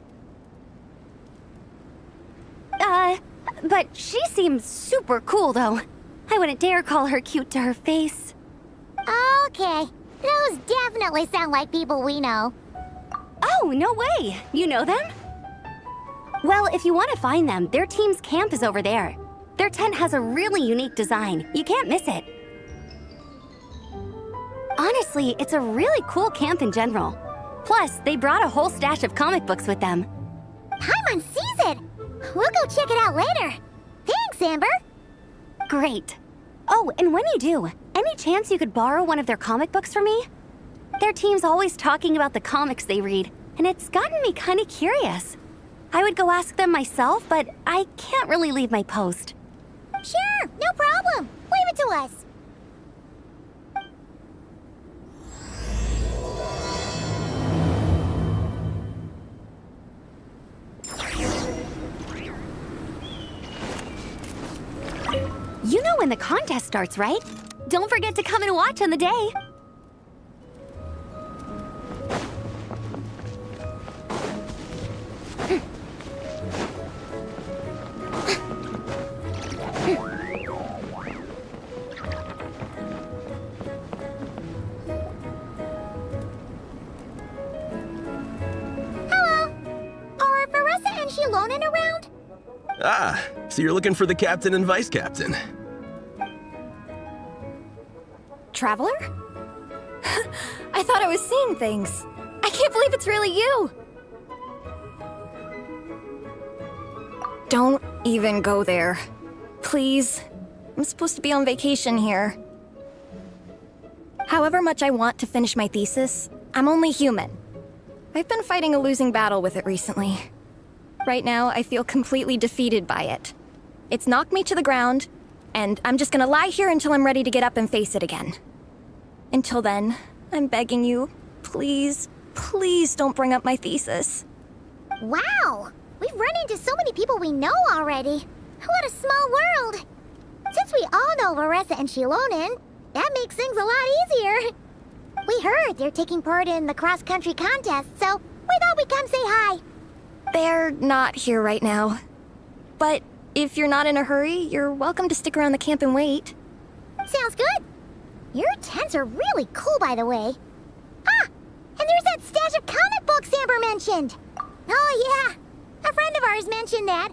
But she seems super cool though. I wouldn't dare call her cute to her face. Okay, those definitely sound like people we know. Oh, no way! You know them? Well, if you want to find them, their team's camp is over there. Their tent has a really unique design. You can't miss it. Honestly, it's a really cool camp in general. Plus, they brought a whole stash of comic books with them. Paimon sees it! We'll go check it out later. Thanks, Amber. Great. Oh, and when you do, any chance you could borrow one of their comic books from me? Their team's always talking about the comics they read, and it's gotten me kind of curious. I would go ask them myself, but I can't really leave my post. Sure, no problem. Leave it to us. You know when the contest starts, right? Don't forget to come and watch on the day. Hello. Are Veressa and Shilonen around? Ah, so you're looking for the captain and vice captain. Traveler? I thought I was seeing things. I can't believe it's really you. Don't even go there. Please. I'm supposed to be on vacation here. However much I want to finish my thesis, I'm only human. I've been fighting a losing battle with it recently. Right now, I feel completely defeated by it. It's knocked me to the ground, and I'm just gonna lie here until I'm ready to get up and face it again. Until then, I'm begging you, please, please don't bring up my thesis. Wow! We've run into so many people we know already. What a small world! Since we all know Veressa and Shilonen, that makes things a lot easier. We heard they're taking part in the cross-country contest, so we thought we'd come say hi. They're not here right now. But if you're not in a hurry, you're welcome to stick around the camp and wait. Sounds good. Your tents are really cool, by the way. Ah! And there's that stash of comic books Amber mentioned. Oh, yeah. A friend of ours mentioned that.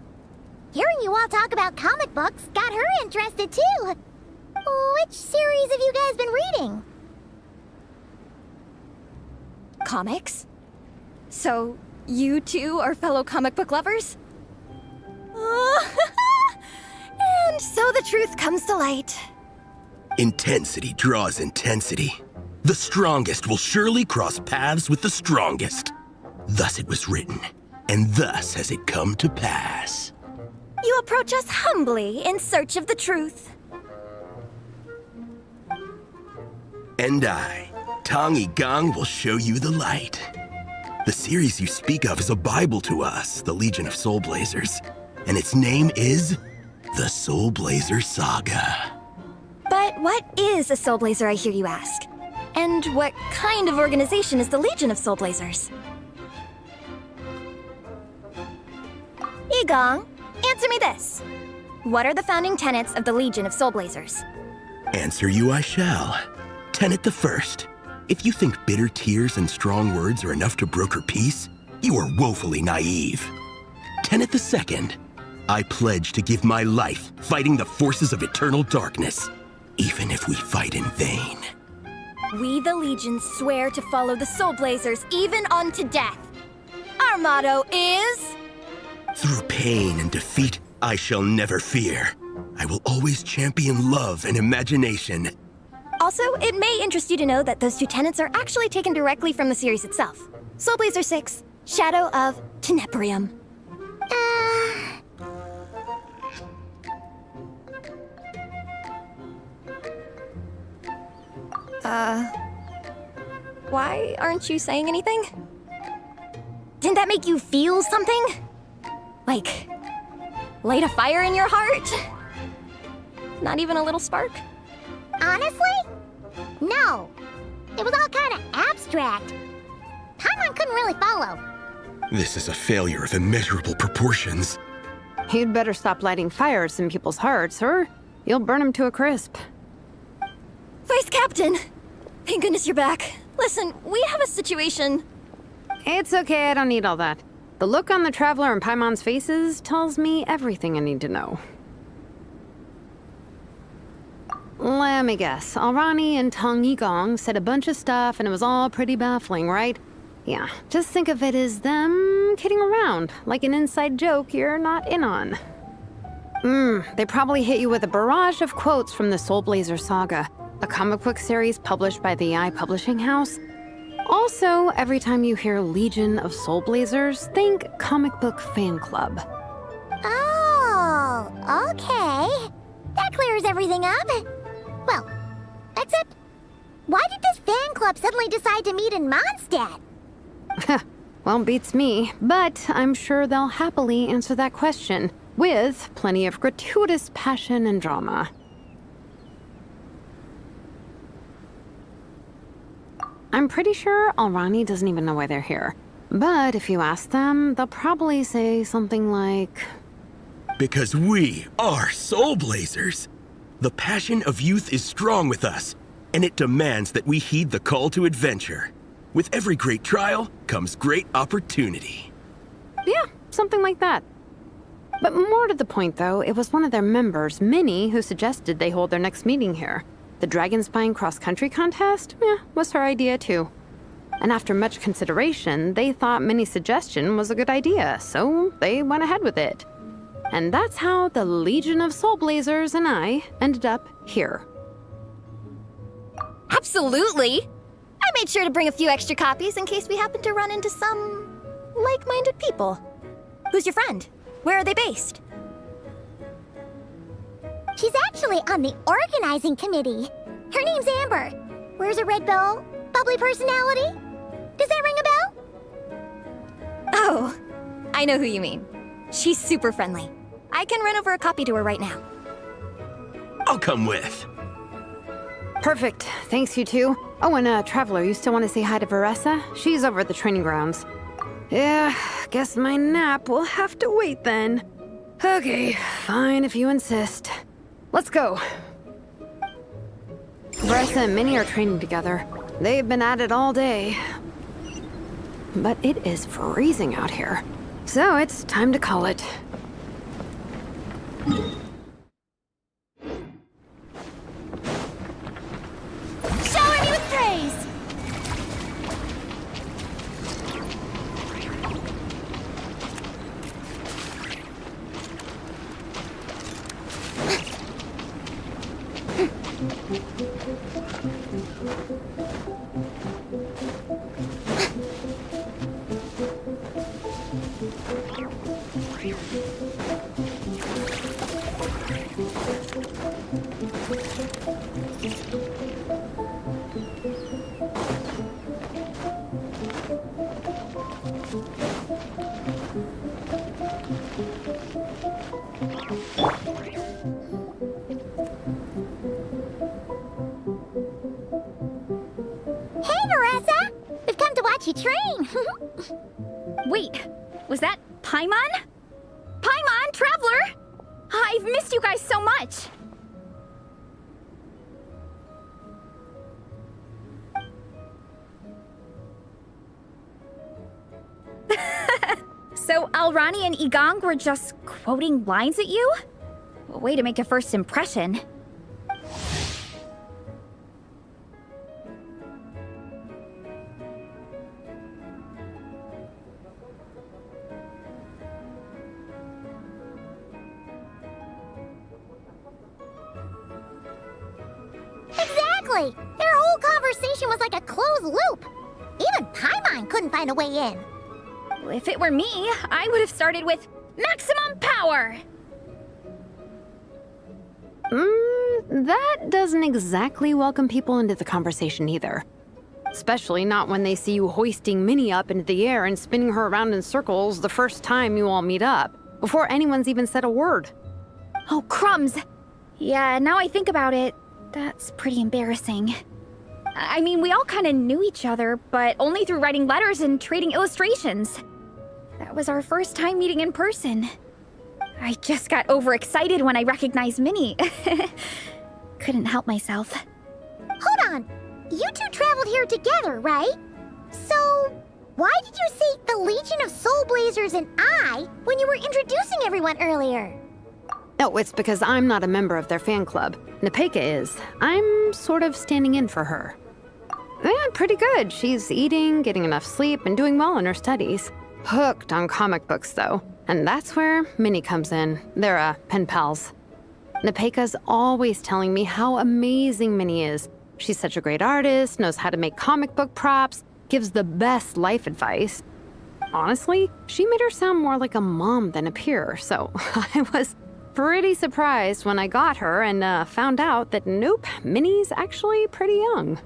Hearing you all talk about comic books got her interested, too. Which series have you guys been reading? Comics? So, you two are fellow comic book lovers? And so the truth comes to light. Intensity draws intensity. The strongest will surely cross paths with the strongest. Thus it was written, and thus has it come to pass. You approach us humbly in search of the truth. And I, Tong Gang, will show you the light. The series you speak of is a Bible to us, the Legion of Soul Blazers, and its name is the Soul Blazer Saga. But what is a Soul Blazer, I hear you ask? And what kind of organization is the Legion of Soul Blazers? Igong, answer me this. What are the founding tenets of the Legion of Soul Blazers? Answer you I shall. Tenet the first. If you think bitter tears and strong words are enough to broker peace, you are woefully naive. Tenet the second. I pledge to give my life fighting the forces of eternal darkness, even if we fight in vain. We, the Legion, swear to follow the Soul Blazers even unto death. Our motto is... Through pain and defeat, I shall never fear. I will always champion love and imagination. Also, it may interest you to know that those two tenets are actually taken directly from the series itself. Soul Blazer 6, Shadow of Tenebrium. Why aren't you saying anything? Didn't that make you feel something? Like, light a fire in your heart? Not even a little spark? Honestly? No. It was all kind of abstract. Paimon couldn't really follow. This is a failure of immeasurable proportions. You'd better stop lighting fires in people's hearts, or you'll burn them to a crisp. Vice Captain! Thank goodness you're back. Listen, we have a situation. It's okay, I don't need all that. The look on the Traveler and Paimon's faces tells me everything I need to know. Let me guess. Alrani and Tong Yigong said a bunch of stuff and it was all pretty baffling, right? Yeah, just think of it as them kidding around, like an inside joke you're not in on. They probably hit you with a barrage of quotes from the Soul Blazer saga, a comic book series published by the Eye Publishing House. Also, every time you hear Legion of Soul Blazers, think comic book fan club. Oh, okay. That clears everything up. Well, except, why did this fan club suddenly decide to meet in Mondstadt? Well, beats me, but I'm sure they'll happily answer that question, with plenty of gratuitous passion and drama. I'm pretty sure Alrani doesn't even know why they're here. But if you ask them, they'll probably say something like... Because we are Soul Blazers. The passion of youth is strong with us, and it demands that we heed the call to adventure. With every great trial comes great opportunity. Yeah, something like that. But more to the point, though, it was one of their members, Minnie, who suggested they hold their next meeting here. The Dragon Spine cross-country contest? Was her idea, too. And after much consideration, they thought Minnie's suggestion was a good idea, so they went ahead with it. And that's how the Legion of Soul Blazers and I ended up here. Absolutely! I made sure to bring a few extra copies in case we happen to run into some like-minded people. Who's your friend? Where are they based? She's actually on the organizing committee. Her name's Amber. Wears a red bow, bubbly personality. Does that ring a bell? Oh, I know who you mean. She's super friendly. I can run over a copy to her right now. I'll come with. Perfect. Thanks, you two. Oh, and Traveler, you still want to say hi to Veressa? She's over at the training grounds. Yeah, guess my nap will have to wait then. Okay, fine if you insist. Let's go. Veressa and Minnie are training together. They've been at it all day. But it is freezing out here. So it's time to call it. Shower me with praise! You train. Wait, was that Paimon? Paimon, Traveler! I've missed you guys so much. So Alrani and Yigong were just quoting lines at you? Way to make a first impression. Exactly! Their whole conversation was like a closed loop. Even Paimon couldn't find a way in. If it were me, I would have started with maximum power. that doesn't exactly welcome people into the conversation either. Especially not when they see you hoisting Minnie up into the air and spinning her around in circles the first time you all meet up, before anyone's even said a word. Oh, crumbs. Yeah, now I think about it, that's pretty embarrassing. I mean, we all kind of knew each other, but only through writing letters and trading illustrations. That was our first time meeting in person. I just got overexcited when I recognized Minnie. Couldn't help myself. Hold on! You two traveled here together, right? So, why did you say the Legion of Soul Blazers and I when you were introducing everyone earlier? No, it's because I'm not a member of their fan club. Nepeka is. I'm sort of standing in for her. Yeah, pretty good. She's eating, getting enough sleep, and doing well in her studies. Hooked on comic books, though. And that's where Minnie comes in. They're, pen pals. Nepeka's always telling me how amazing Minnie is. She's such a great artist, knows how to make comic book props, gives the best life advice. Honestly, she made her sound more like a mom than a peer, so I was pretty surprised when I got her and found out that nope, Minnie's actually pretty young.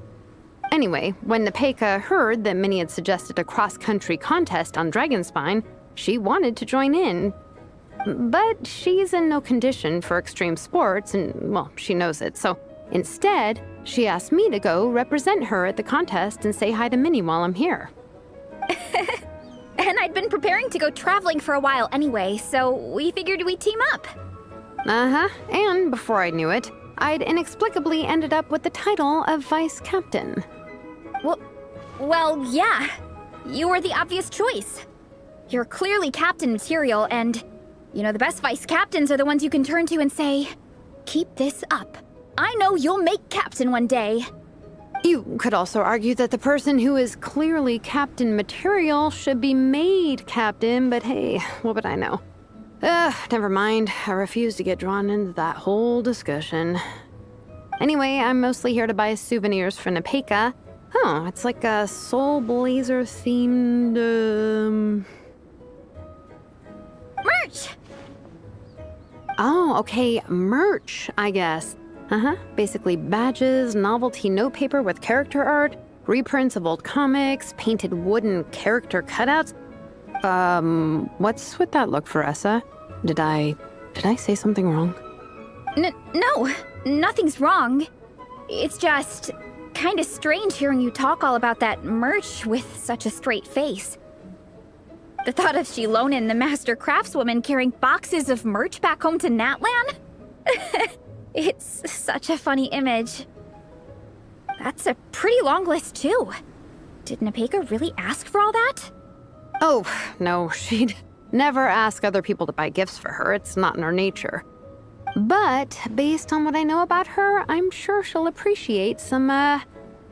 Anyway, when Nepeka heard that Minnie had suggested a cross-country contest on Dragonspine, she wanted to join in. But she's in no condition for extreme sports, and, well, she knows it, so instead, she asked me to go represent her at the contest and say hi to Minnie while I'm here. And I'd been preparing to go traveling for a while anyway, so we figured we'd team up. Uh-huh, and before I knew it, I'd inexplicably ended up with the title of Vice Captain. Well, yeah. You were the obvious choice. You're clearly captain material, and, you know, the best vice captains are the ones you can turn to and say, keep this up. I know you'll make captain one day. You could also argue that the person who is clearly captain material should be made captain, but hey, what would I know? Never mind. I refuse to get drawn into that whole discussion. Anyway, I'm mostly here to buy souvenirs for Nepeka. Oh, it's like a Soul Blazer themed, Merch! Oh, okay, merch, I guess. Basically badges, novelty notepaper with character art, reprints of old comics, painted wooden character cutouts. What's with that look, Faressa? Did I say something wrong? No, nothing's wrong. It's just kind of strange hearing you talk all about that merch with such a straight face. The thought of Shilonen, the master craftswoman, carrying boxes of merch back home to Natlan? It's such a funny image. That's a pretty long list, too. Did Nepeka really ask for all that? Oh, no, she'd never ask other people to buy gifts for her. It's not in her nature. But based on what I know about her, I'm sure she'll appreciate some,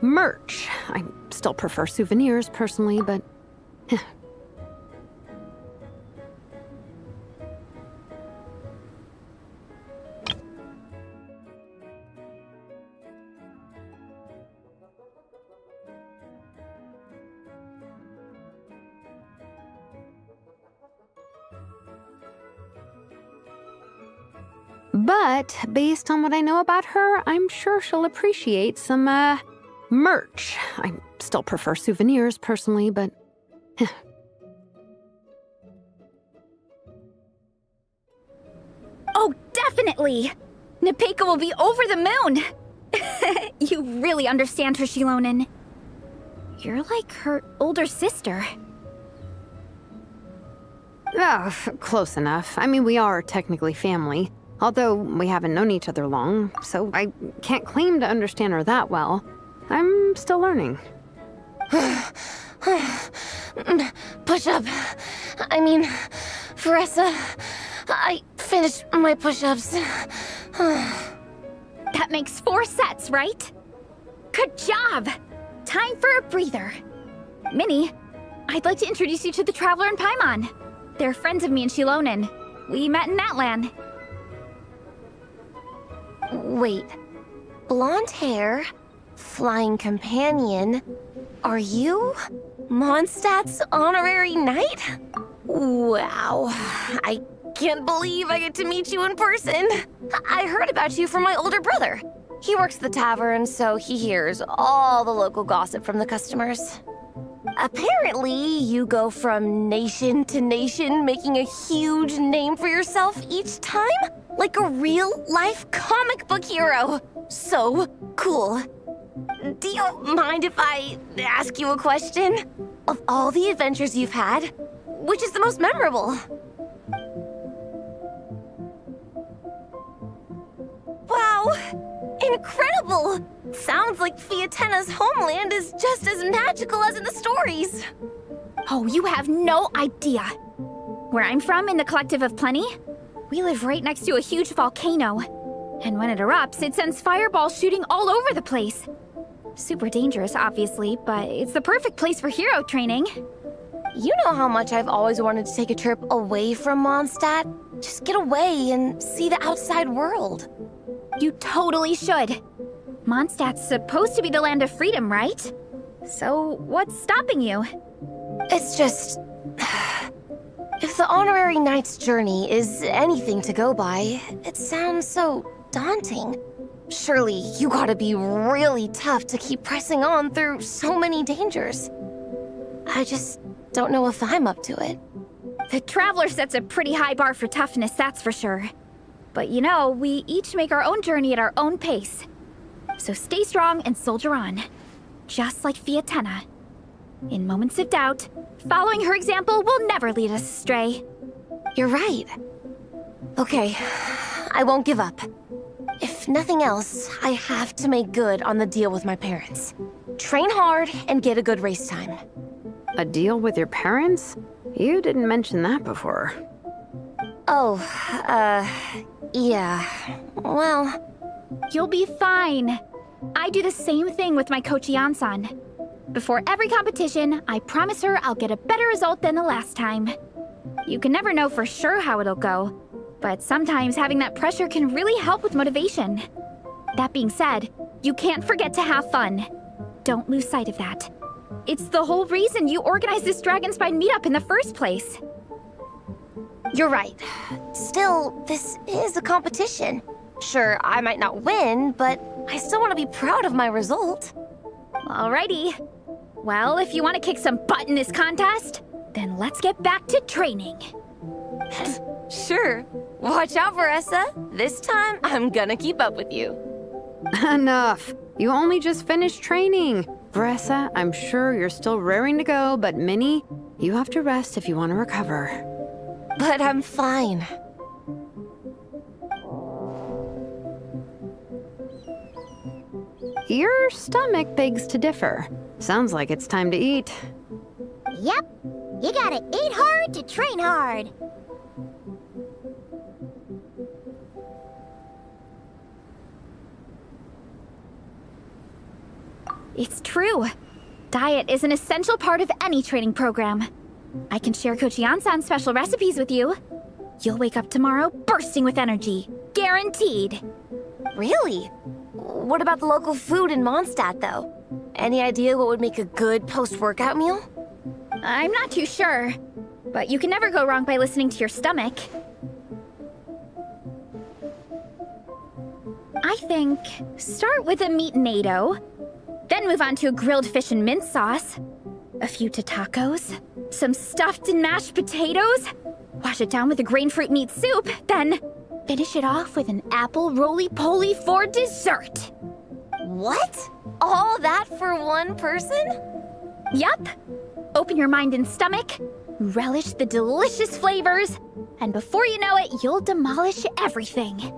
merch. I still prefer souvenirs, personally, but... But based on what I know about her, I'm sure she'll appreciate some, merch. I still prefer souvenirs, personally, but... Oh, definitely! Nepeka will be over the moon! You really understand her, Shilonen. You're like her older sister. Oh, close enough. I mean, we are technically family. Although we haven't known each other long, so I can't claim to understand her that well. I'm still learning. Push-up. I mean, Faressa, I finished my push-ups. That makes 4 sets, right? Good job! Time for a breather. Minnie, I'd like to introduce you to the Traveler and Paimon. They're friends of me and Shilonen. We met in Natlan. Wait. Blonde hair, flying companion. Are you Mondstadt's honorary knight? Wow. I can't believe I get to meet you in person. I heard about you from my older brother. He works at the tavern, so he hears all the local gossip from the customers. Apparently, you go from nation to nation, making a huge name for yourself each time? Like a real-life comic book hero. So cool. Do you mind if I ask you a question? Of all the adventures you've had, which is the most memorable? Wow! Incredible! Sounds like Fiatena's homeland is just as magical as in the stories. Oh, you have no idea. Where I'm from, in the Collective of Plenty, we live right next to a huge volcano. And when it erupts, it sends fireballs shooting all over the place. Super dangerous, obviously, but it's the perfect place for hero training. You know how much I've always wanted to take a trip away from Mondstadt? Just get away and see the outside world. You totally should. Mondstadt's supposed to be the land of freedom, right? So, what's stopping you? It's just... If the honorary knight's journey is anything to go by, it sounds so daunting. Surely you gotta be really tough to keep pressing on through so many dangers. I just don't know if I'm up to it. The Traveler sets a pretty high bar for toughness, that's for sure. But you know, we each make our own journey at our own pace. So stay strong and soldier on. Just like Fiatena. In moments of doubt, following her example will never lead us astray. You're right. Okay, I won't give up. If nothing else, I have to make good on the deal with my parents. Train hard and get a good race time. A deal with your parents? You didn't mention that before. Oh, yeah. Well... You'll be fine. I do the same thing with my coach Yansan. Before every competition, I promise her I'll get a better result than the last time. You can never know for sure how it'll go, but sometimes having that pressure can really help with motivation. That being said, you can't forget to have fun. Don't lose sight of that. It's the whole reason you organized this Dragonspine meetup in the first place. You're right. Still, this is a competition. Sure, I might not win, but I still want to be proud of my result. Alrighty. Well, if you want to kick some butt in this contest, then let's get back to training. Sure. Watch out, Veressa. This time, I'm gonna keep up with you. Enough. You only just finished training. Veressa, I'm sure you're still raring to go, but Minnie, you have to rest if you want to recover. But I'm fine. Your stomach begs to differ. Sounds like it's time to eat. Yep. You gotta eat hard to train hard. It's true. Diet is an essential part of any training program. I can share Coach Yansan's special recipes with you. You'll wake up tomorrow bursting with energy. Guaranteed. Really? What about the local food in Mondstadt, though? Any idea what would make a good post-workout meal? I'm not too sure, but you can never go wrong by listening to your stomach. I think start with a meat natto, then move on to a grilled fish and mint sauce, a few tacos, some stuffed and mashed potatoes, wash it down with a grain fruit meat soup, then finish it off with an apple roly-poly for dessert. What? All that for one person? Yup. Open your mind and stomach, relish the delicious flavors, and before you know it, you'll demolish everything.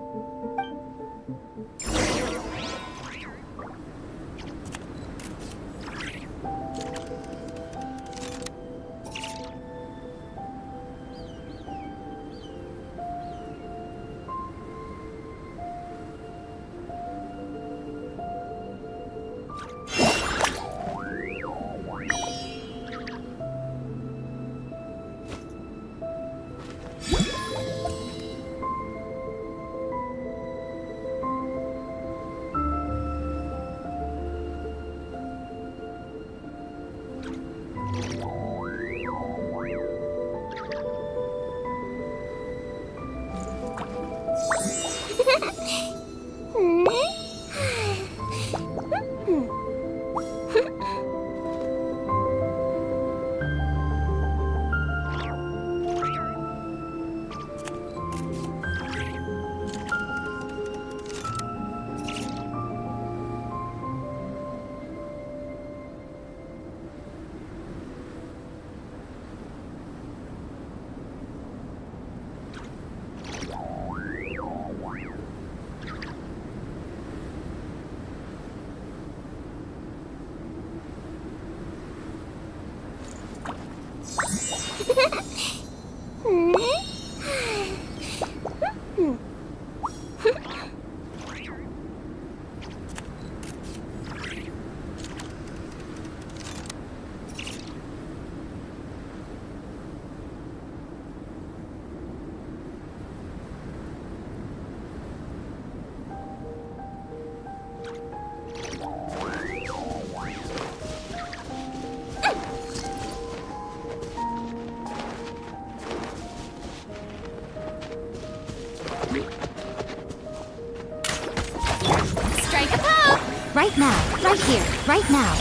Strike a pose! Right now, right here, right now.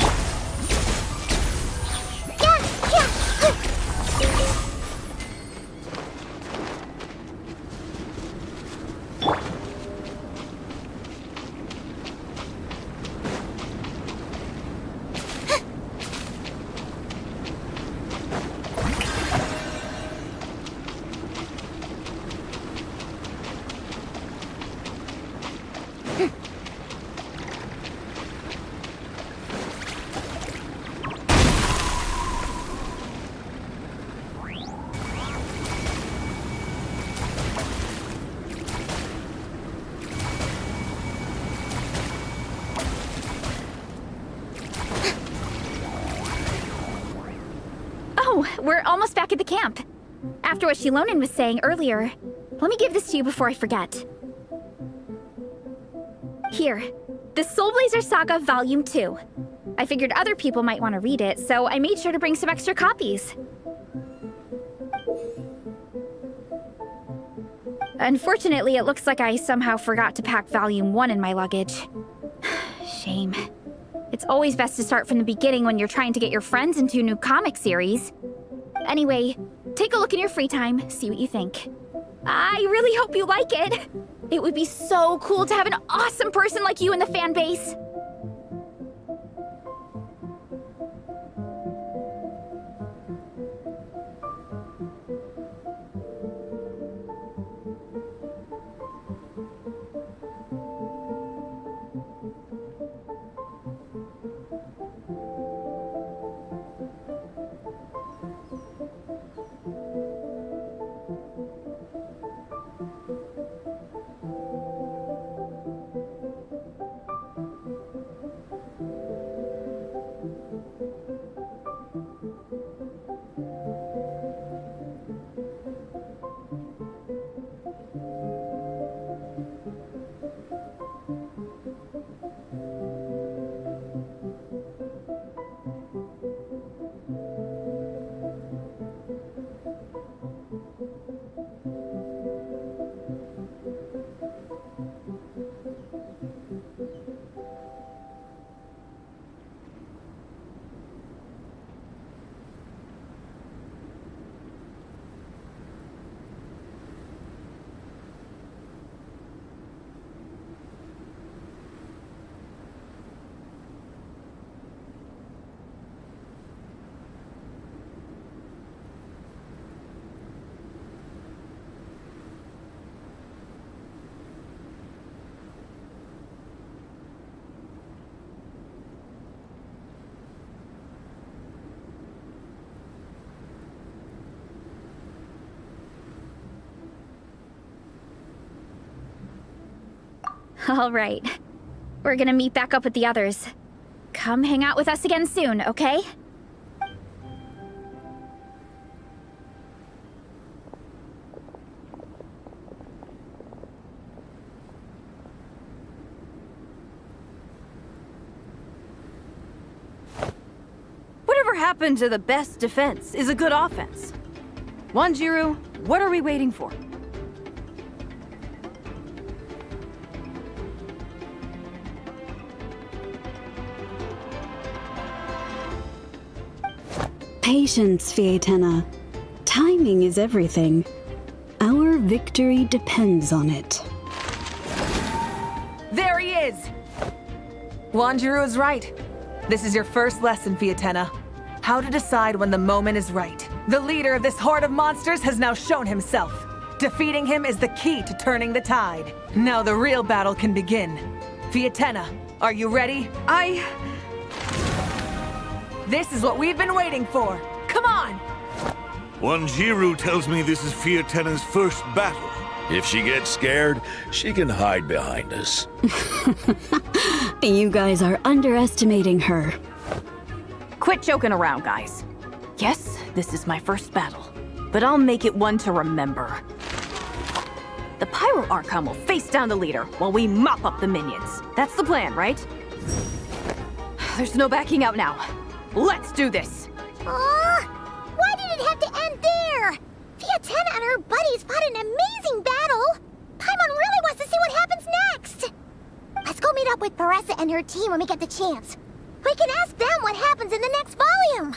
Oh, we're almost back at the camp. After what Shilonin was saying earlier, let me give this to you before I forget. Here, the Soul Blazer Saga Volume 2. I figured other people might want to read it, so I made sure to bring some extra copies. Unfortunately, it looks like I somehow forgot to pack Volume 1 in my luggage. Shame. It's always best to start from the beginning when you're trying to get your friends into a new comic series. Anyway, take a look in your free time, see what you think. I really hope you like it. It would be so cool to have an awesome person like you in the fan base. All right. We're gonna meet back up with the others. Come hang out with us again soon, okay? Whatever happened to the best defense is a good offense? Wanjiru, what are we waiting for? Patience, Fietena. Timing is everything. Our victory depends on it. There he is! Wanjiru is right. This is your first lesson, Fietena. How to decide when the moment is right. The leader of this horde of monsters has now shown himself. Defeating him is the key to turning the tide. Now the real battle can begin. Fietena, are you ready? This is what we've been waiting for. Come on! Wanjiru tells me this is Fietena's first battle. If she gets scared, she can hide behind us. You guys are underestimating her. Quit joking around, guys. Yes, this is my first battle, but I'll make it one to remember. The Pyro Archon will face down the leader while we mop up the minions. That's the plan, right? There's no backing out now. Let's do this! Why did it have to end there? Fietena and her buddies fought an amazing battle! Paimon really wants to see what happens next! Let's go meet up with Paressa and her team when we get the chance. We can ask them what happens in the next volume!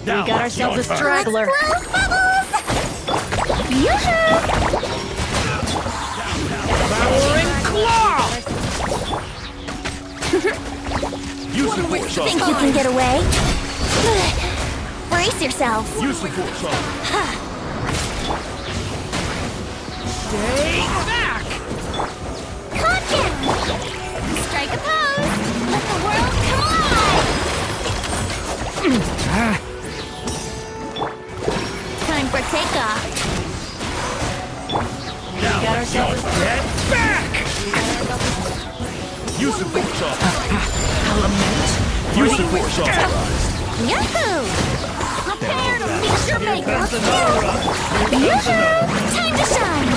We got ourselves a straggler. Powering claw! Use the force Think you can get away? Brace yourself. Use the force off. Stay back! Calm down. Strike a pose. Let the world collide. Time for takeoff. Now, got ourselves Get back! use the force off. Use the force off. Yahoo! Prepare to meet your maker. Yoo-hoo! Time to shine.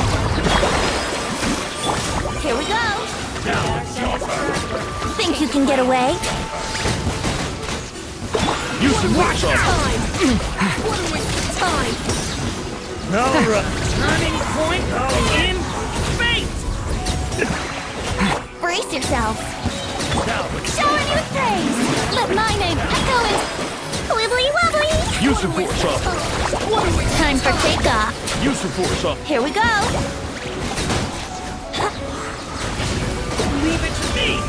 Here we go. Think you can get away? Use the force off. Time. Turning point in fate! Brace yourself. Showing you praise. Let my name echo in wibbly wobbly. Use the force off. Time for takeoff. Use the force off. Here we go. Leave it to me!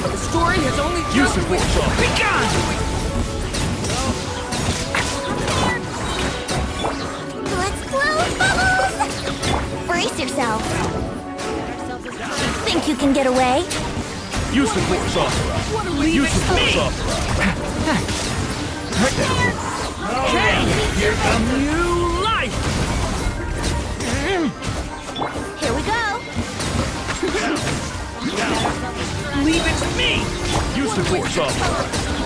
The story has only Use the force off. begun! Let's blow bubbles. Brace yourself. Think you can get away? Use the force off. Use the force off. Okay, here comes new life! Here we go. Leave it to me! Use the force off.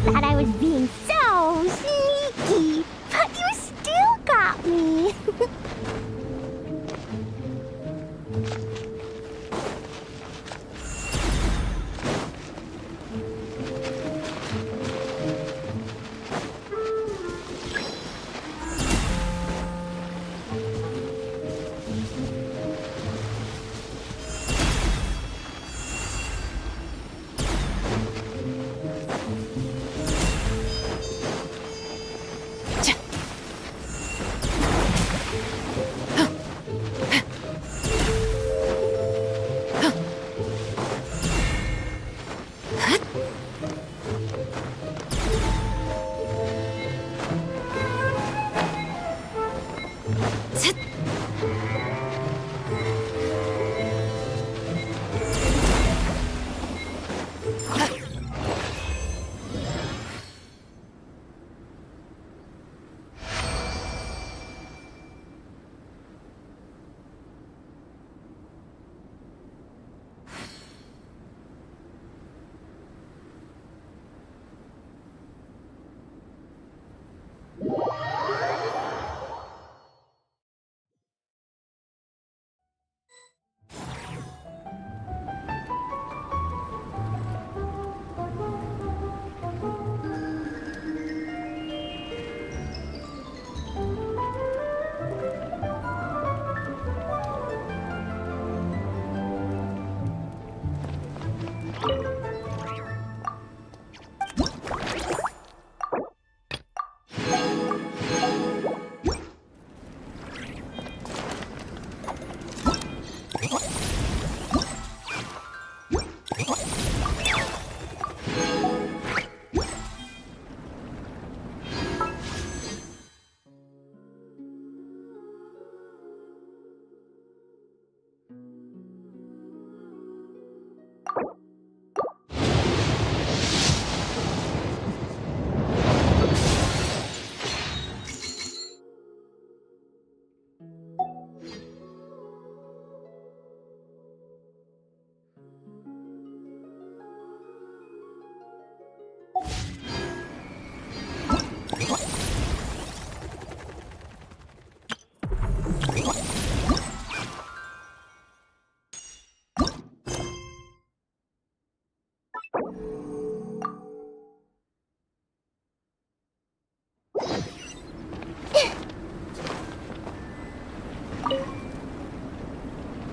thought I was being so sneaky, but you still got me.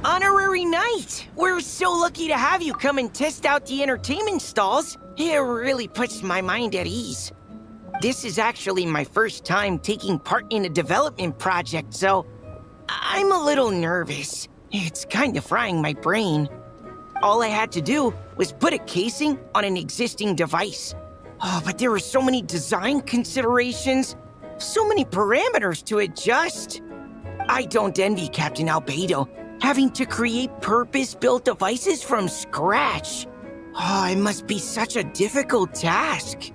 Honorary Knight! We're so lucky to have you come and test out the entertainment stalls. It really puts my mind at ease. This is actually my first time taking part in a development project, so I'm a little nervous. It's kind of frying my brain. All I had to do was put a casing on an existing device. Oh, but there were so many design considerations, so many parameters to adjust. I don't envy Captain Albedo, having to create purpose-built devices from scratch. Oh, it must be such a difficult task.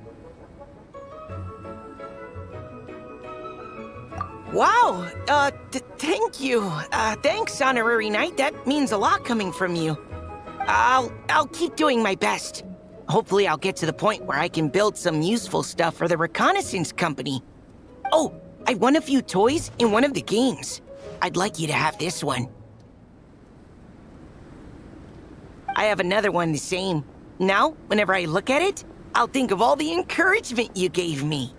Wow, thank you. Thanks, Honorary Knight. That means a lot coming from you. I'll keep doing my best. Hopefully I'll get to the point where I can build some useful stuff for the reconnaissance company. Oh, I won a few toys in one of the games. I'd like you to have this one. I have another one the same. Now, whenever I look at it, I'll think of all the encouragement you gave me.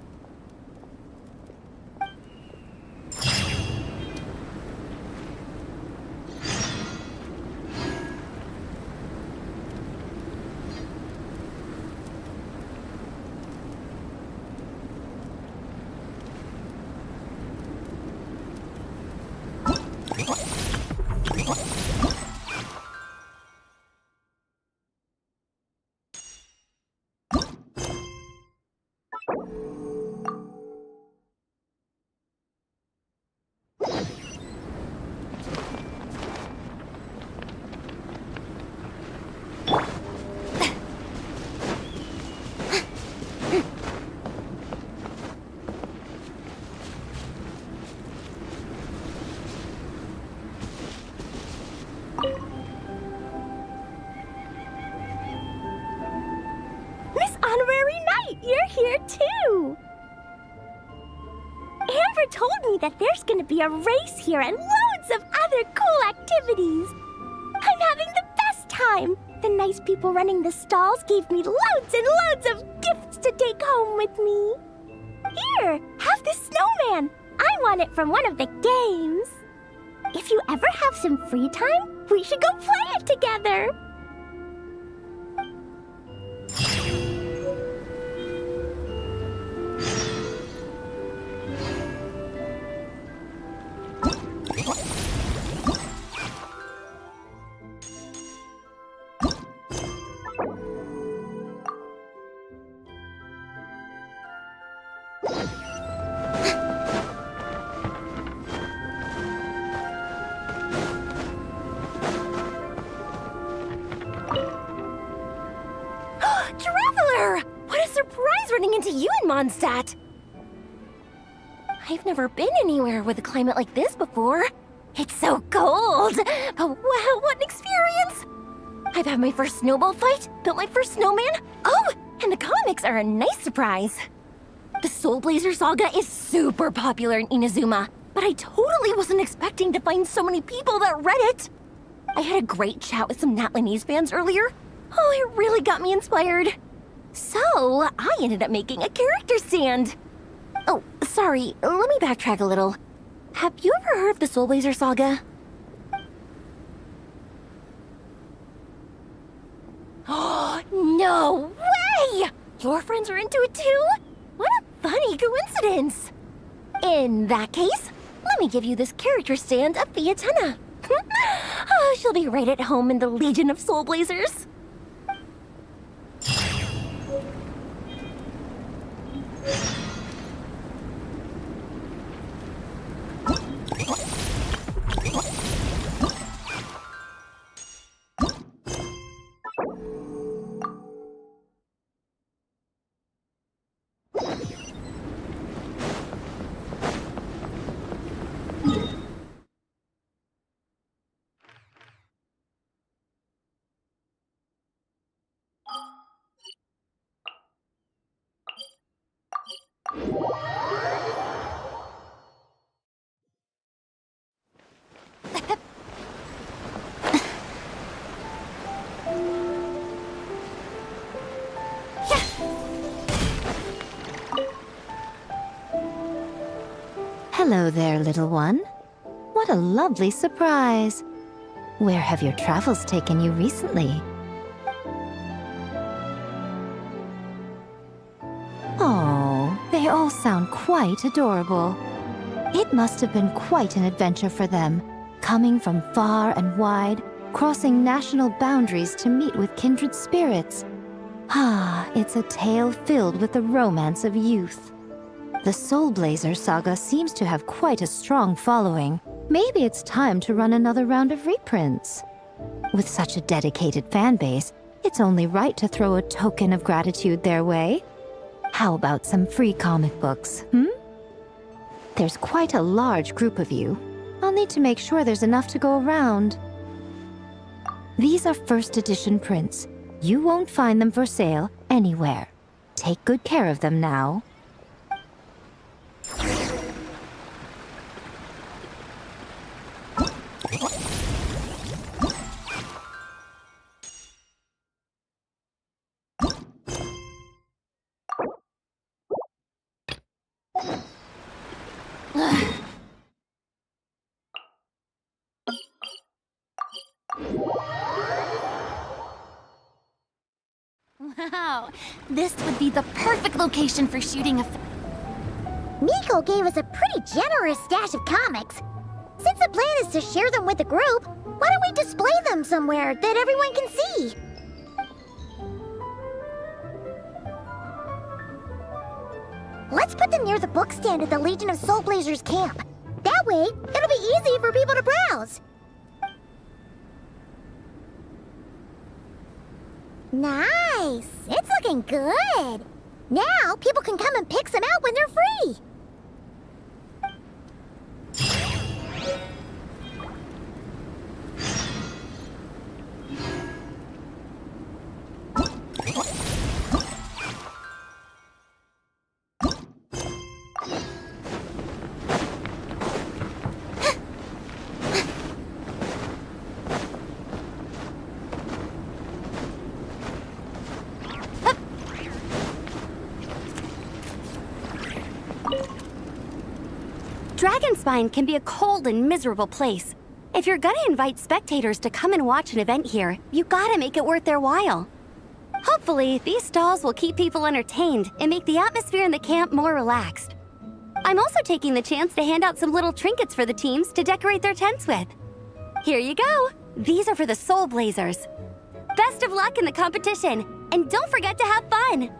you're here too! Amber told me that there's gonna be a race here and loads of other cool activities. I'm having the best time. The nice people running the stalls gave me loads and loads of gifts to take home with me. Here, have this snowman. I won it from one of the games. If you ever have some free time, we should go play it together. Traveler! What a surprise running into you in Mondstadt! I've never been anywhere with a climate like this before. It's so cold! But wow, what an experience! I've had my first snowball fight, built my first snowman. Oh, and the comics are a nice surprise. The Soul Blazer saga is super popular in Inazuma, but I totally wasn't expecting to find so many people that read it. I had a great chat with some Natlanese fans earlier. Oh, it really got me inspired. So, I ended up making a character stand. Oh, sorry, let me backtrack a little. Have you ever heard of the Soul Blazer saga? Oh, no way! Your friends are into it too? What a funny coincidence. In that case, let me give you this character stand of Fiatenna. Oh, she'll be right at home in the Legion of Soul Blazers. Hello there, little one. What a lovely surprise. Where have your travels taken you recently? Oh, they all sound quite adorable. It must have been quite an adventure for them, coming from far and wide, crossing national boundaries to meet with kindred spirits. Ah, it's a tale filled with the romance of youth. The Soul Blazer saga seems to have quite a strong following. Maybe it's time to run another round of reprints. With such a dedicated fan base, it's only right to throw a token of gratitude their way. How about some free comic books, There's quite a large group of you. I'll need to make sure there's enough to go around. These are first edition prints. You won't find them for sale anywhere. Take good care of them now. Wow, this would be the perfect location for shooting a... Miko gave us a pretty generous stash of comics. Since the plan is to share them with the group, why don't we display them somewhere that everyone can see? Let's put them near the book stand at the Legion of Soul Blazers camp. That way, it'll be easy for people to browse. Nice! It's looking good! Now, people can come and pick some out when they're free! Dragonspine can be a cold and miserable place. If you're gonna invite spectators to come and watch an event here, you gotta make it worth their while. Hopefully, these stalls will keep people entertained and make the atmosphere in the camp more relaxed. I'm also taking the chance to hand out some little trinkets for the teams to decorate their tents with. Here you go! These are for the Soul Blazers. Best of luck in the competition, and don't forget to have fun!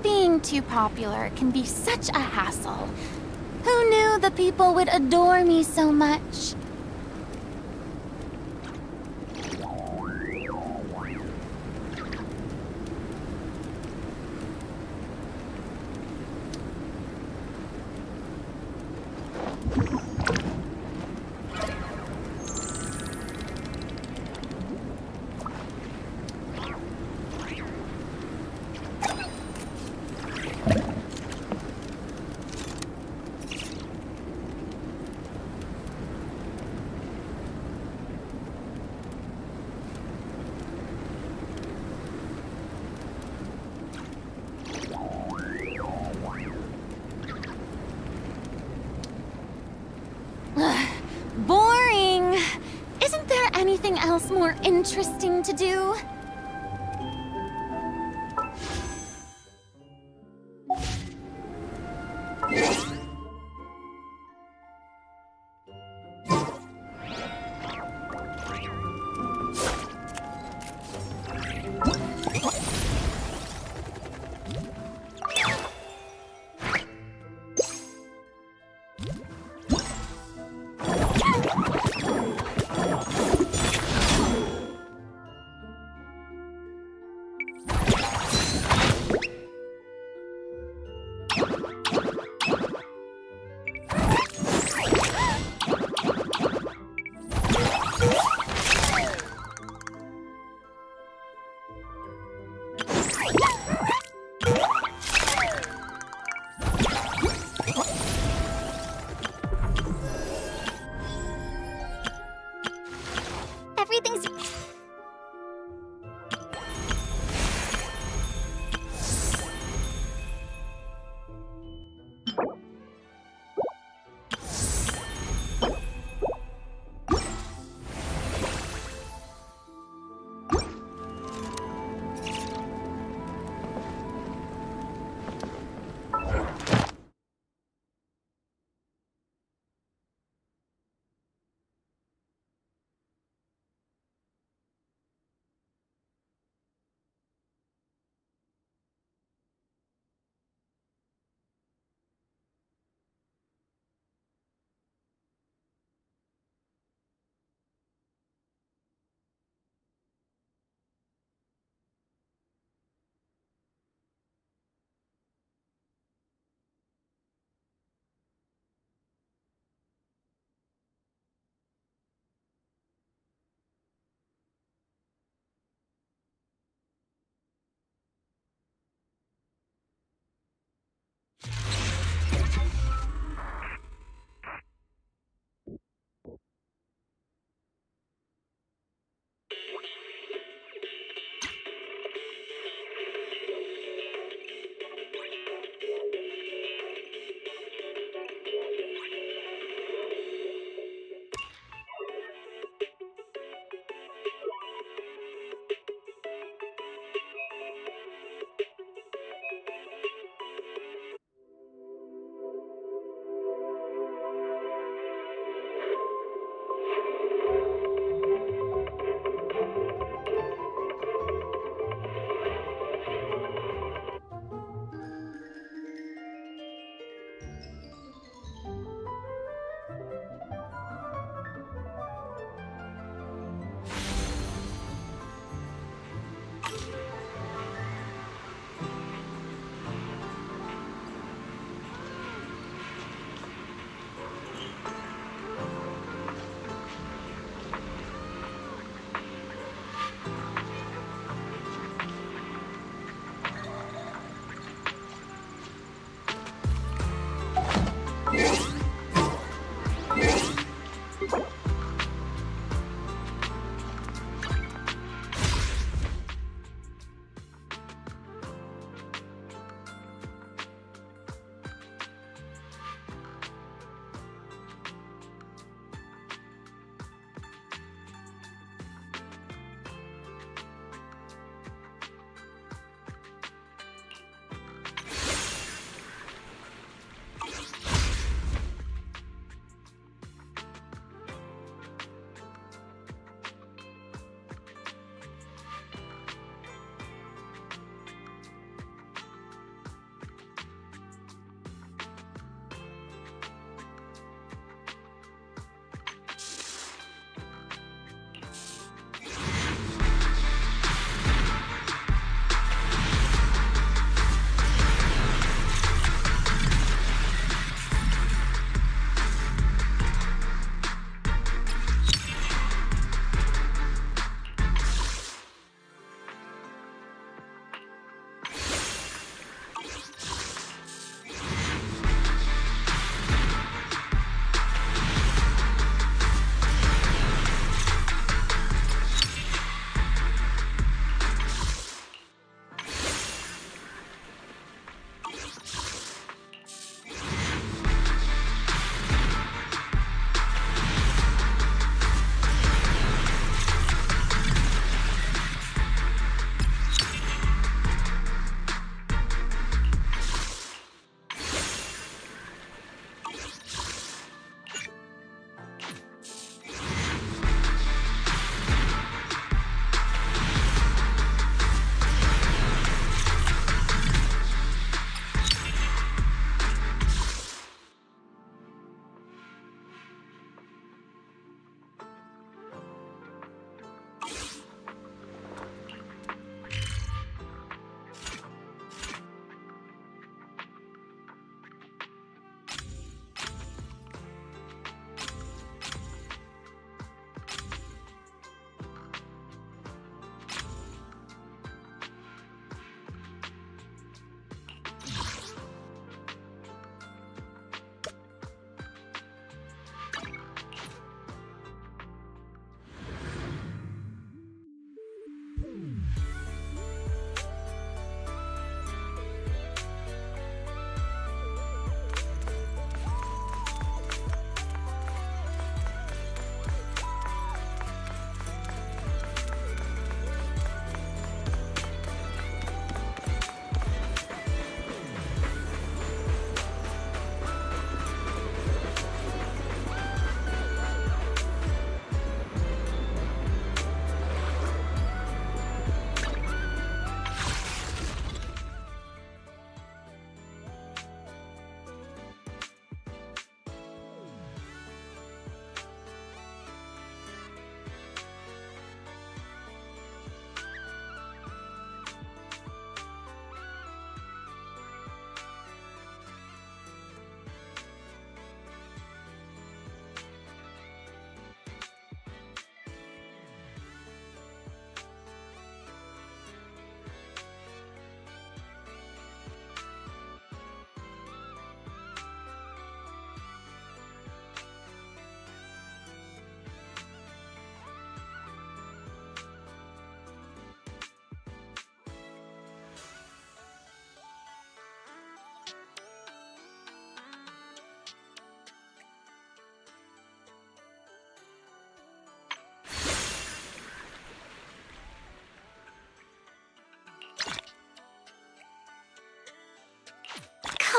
Being too popular can be such a hassle. Who knew the people would adore me so much? Boring! Isn't there anything else more interesting to do?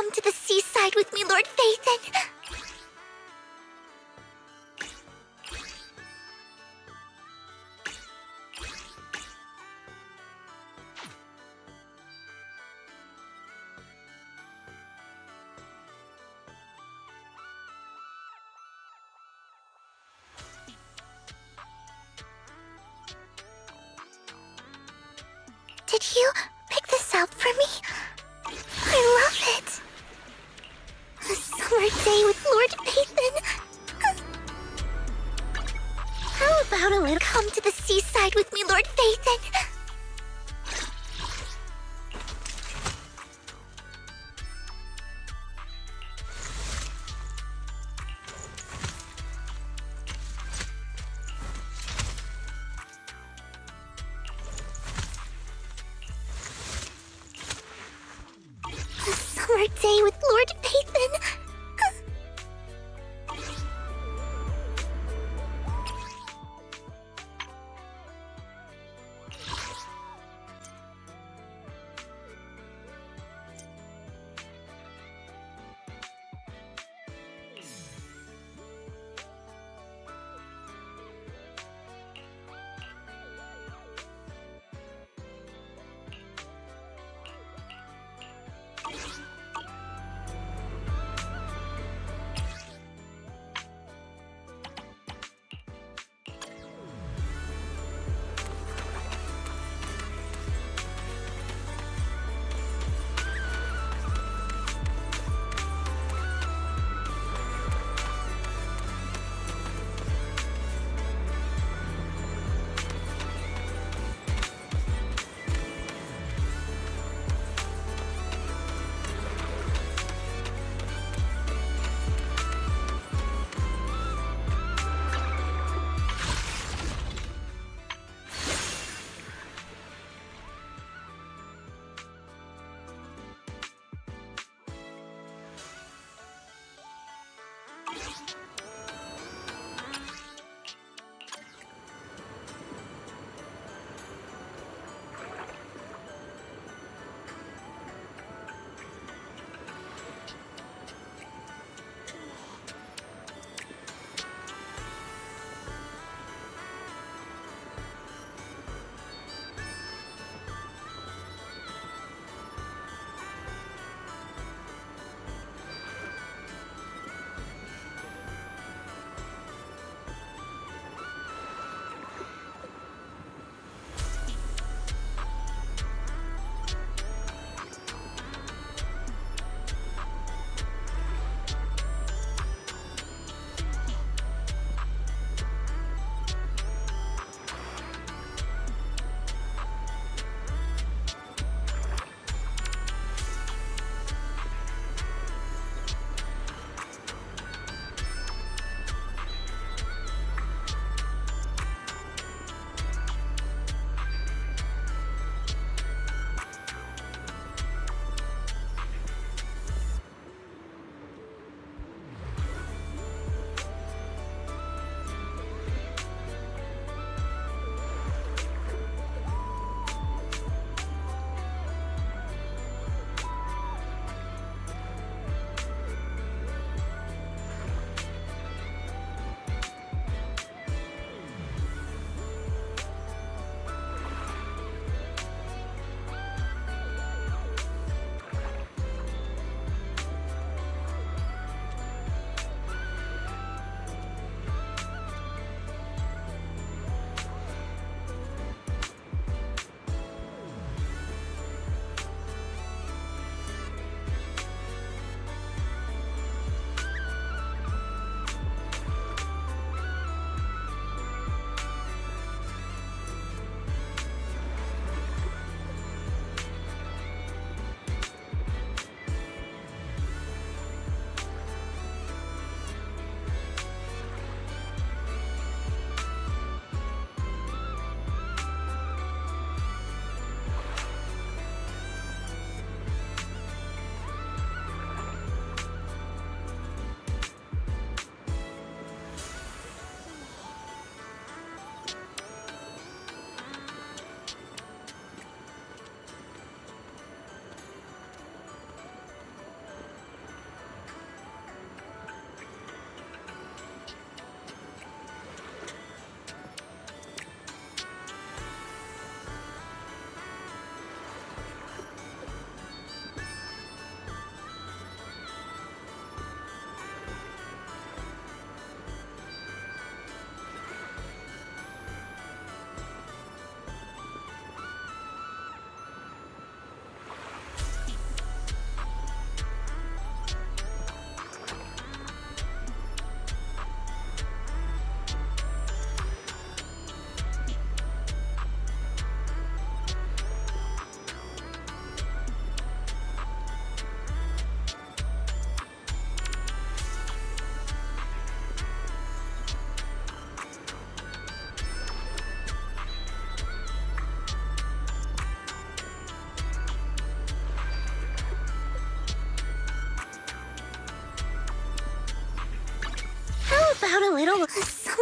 come to the seaside with me, Lord Phaethon? Did you pick this out for me? I love it. A summer day with Lord Phaethon. How about a little come to the seaside with me, Lord Phaethon? A summer day with Lord Phaethon.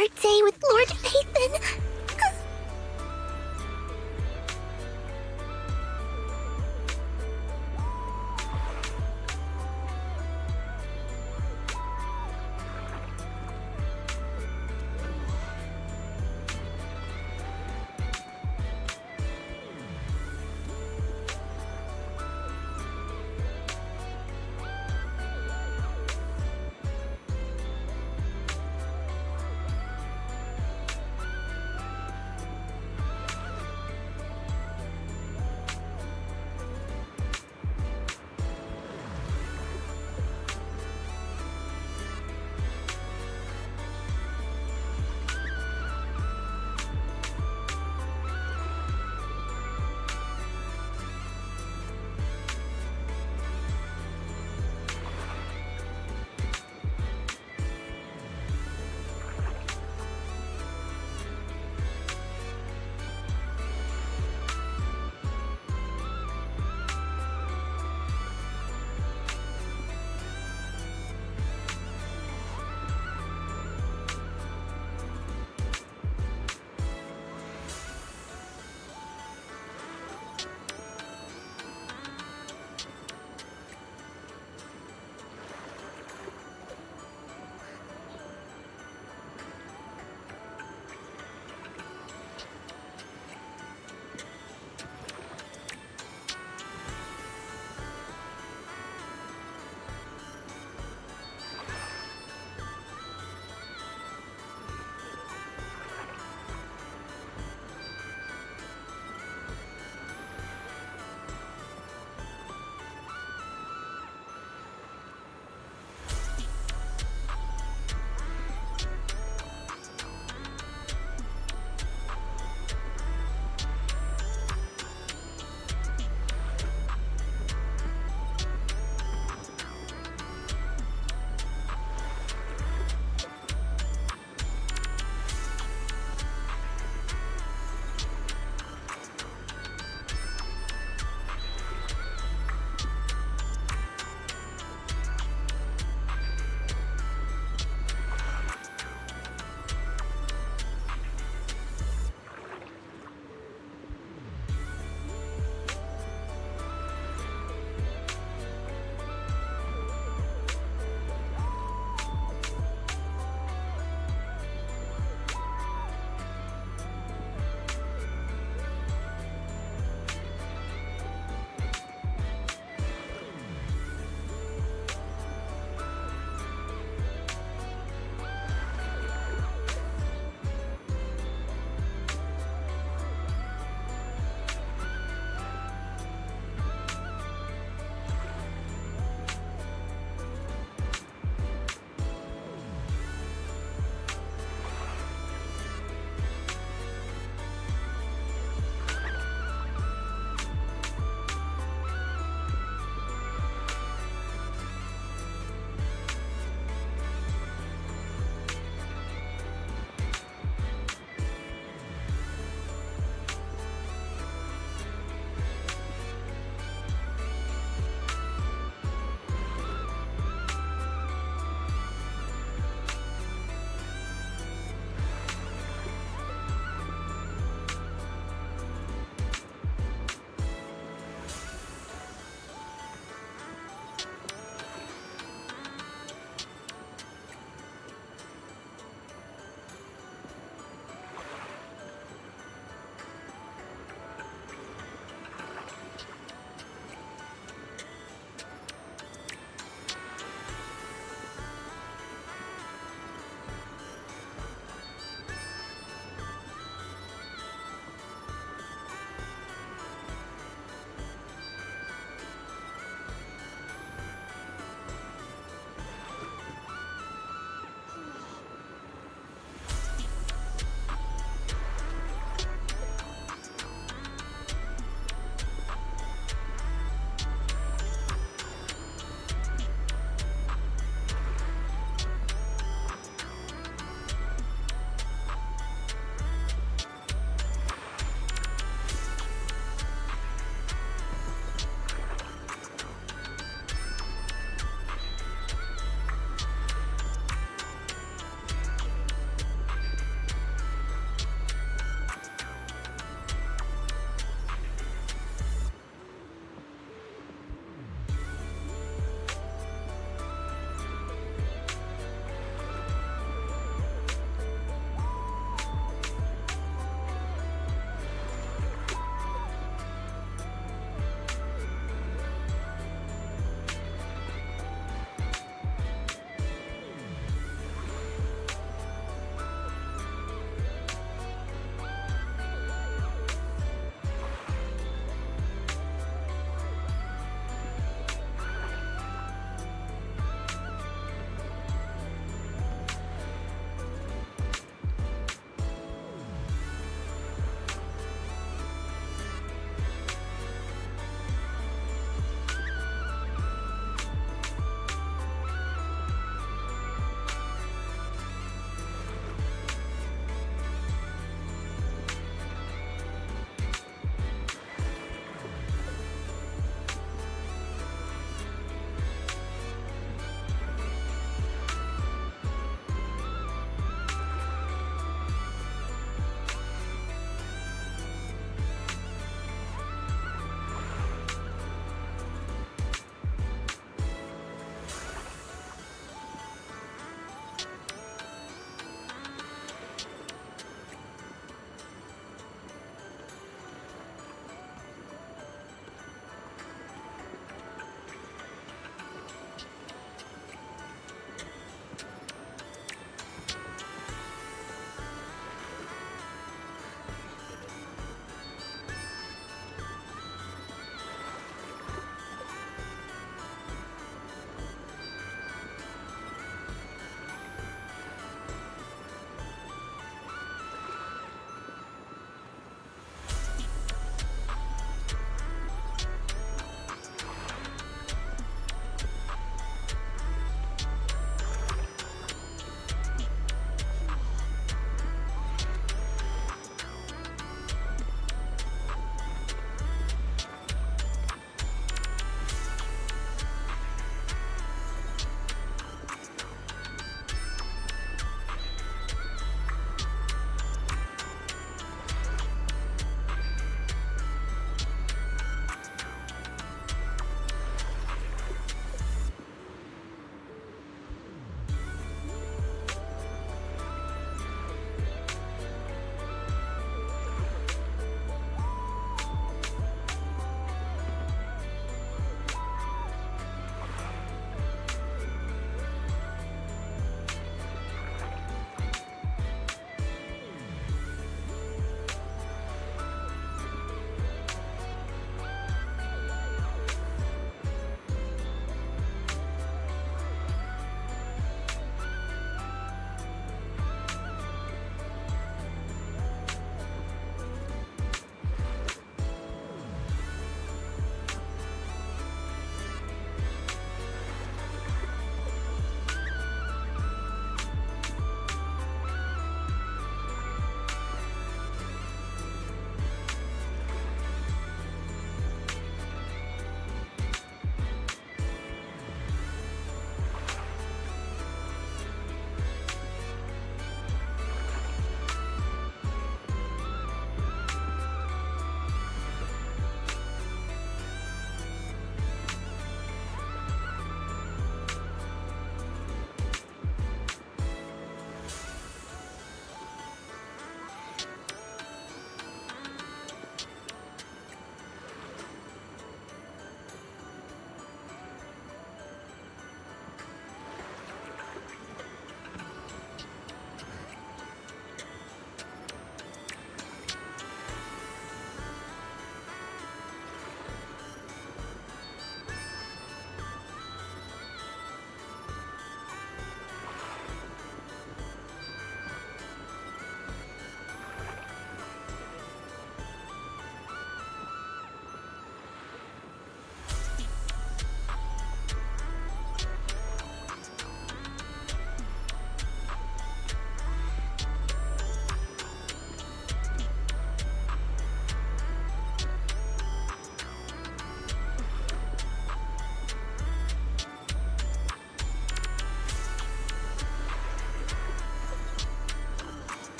birthday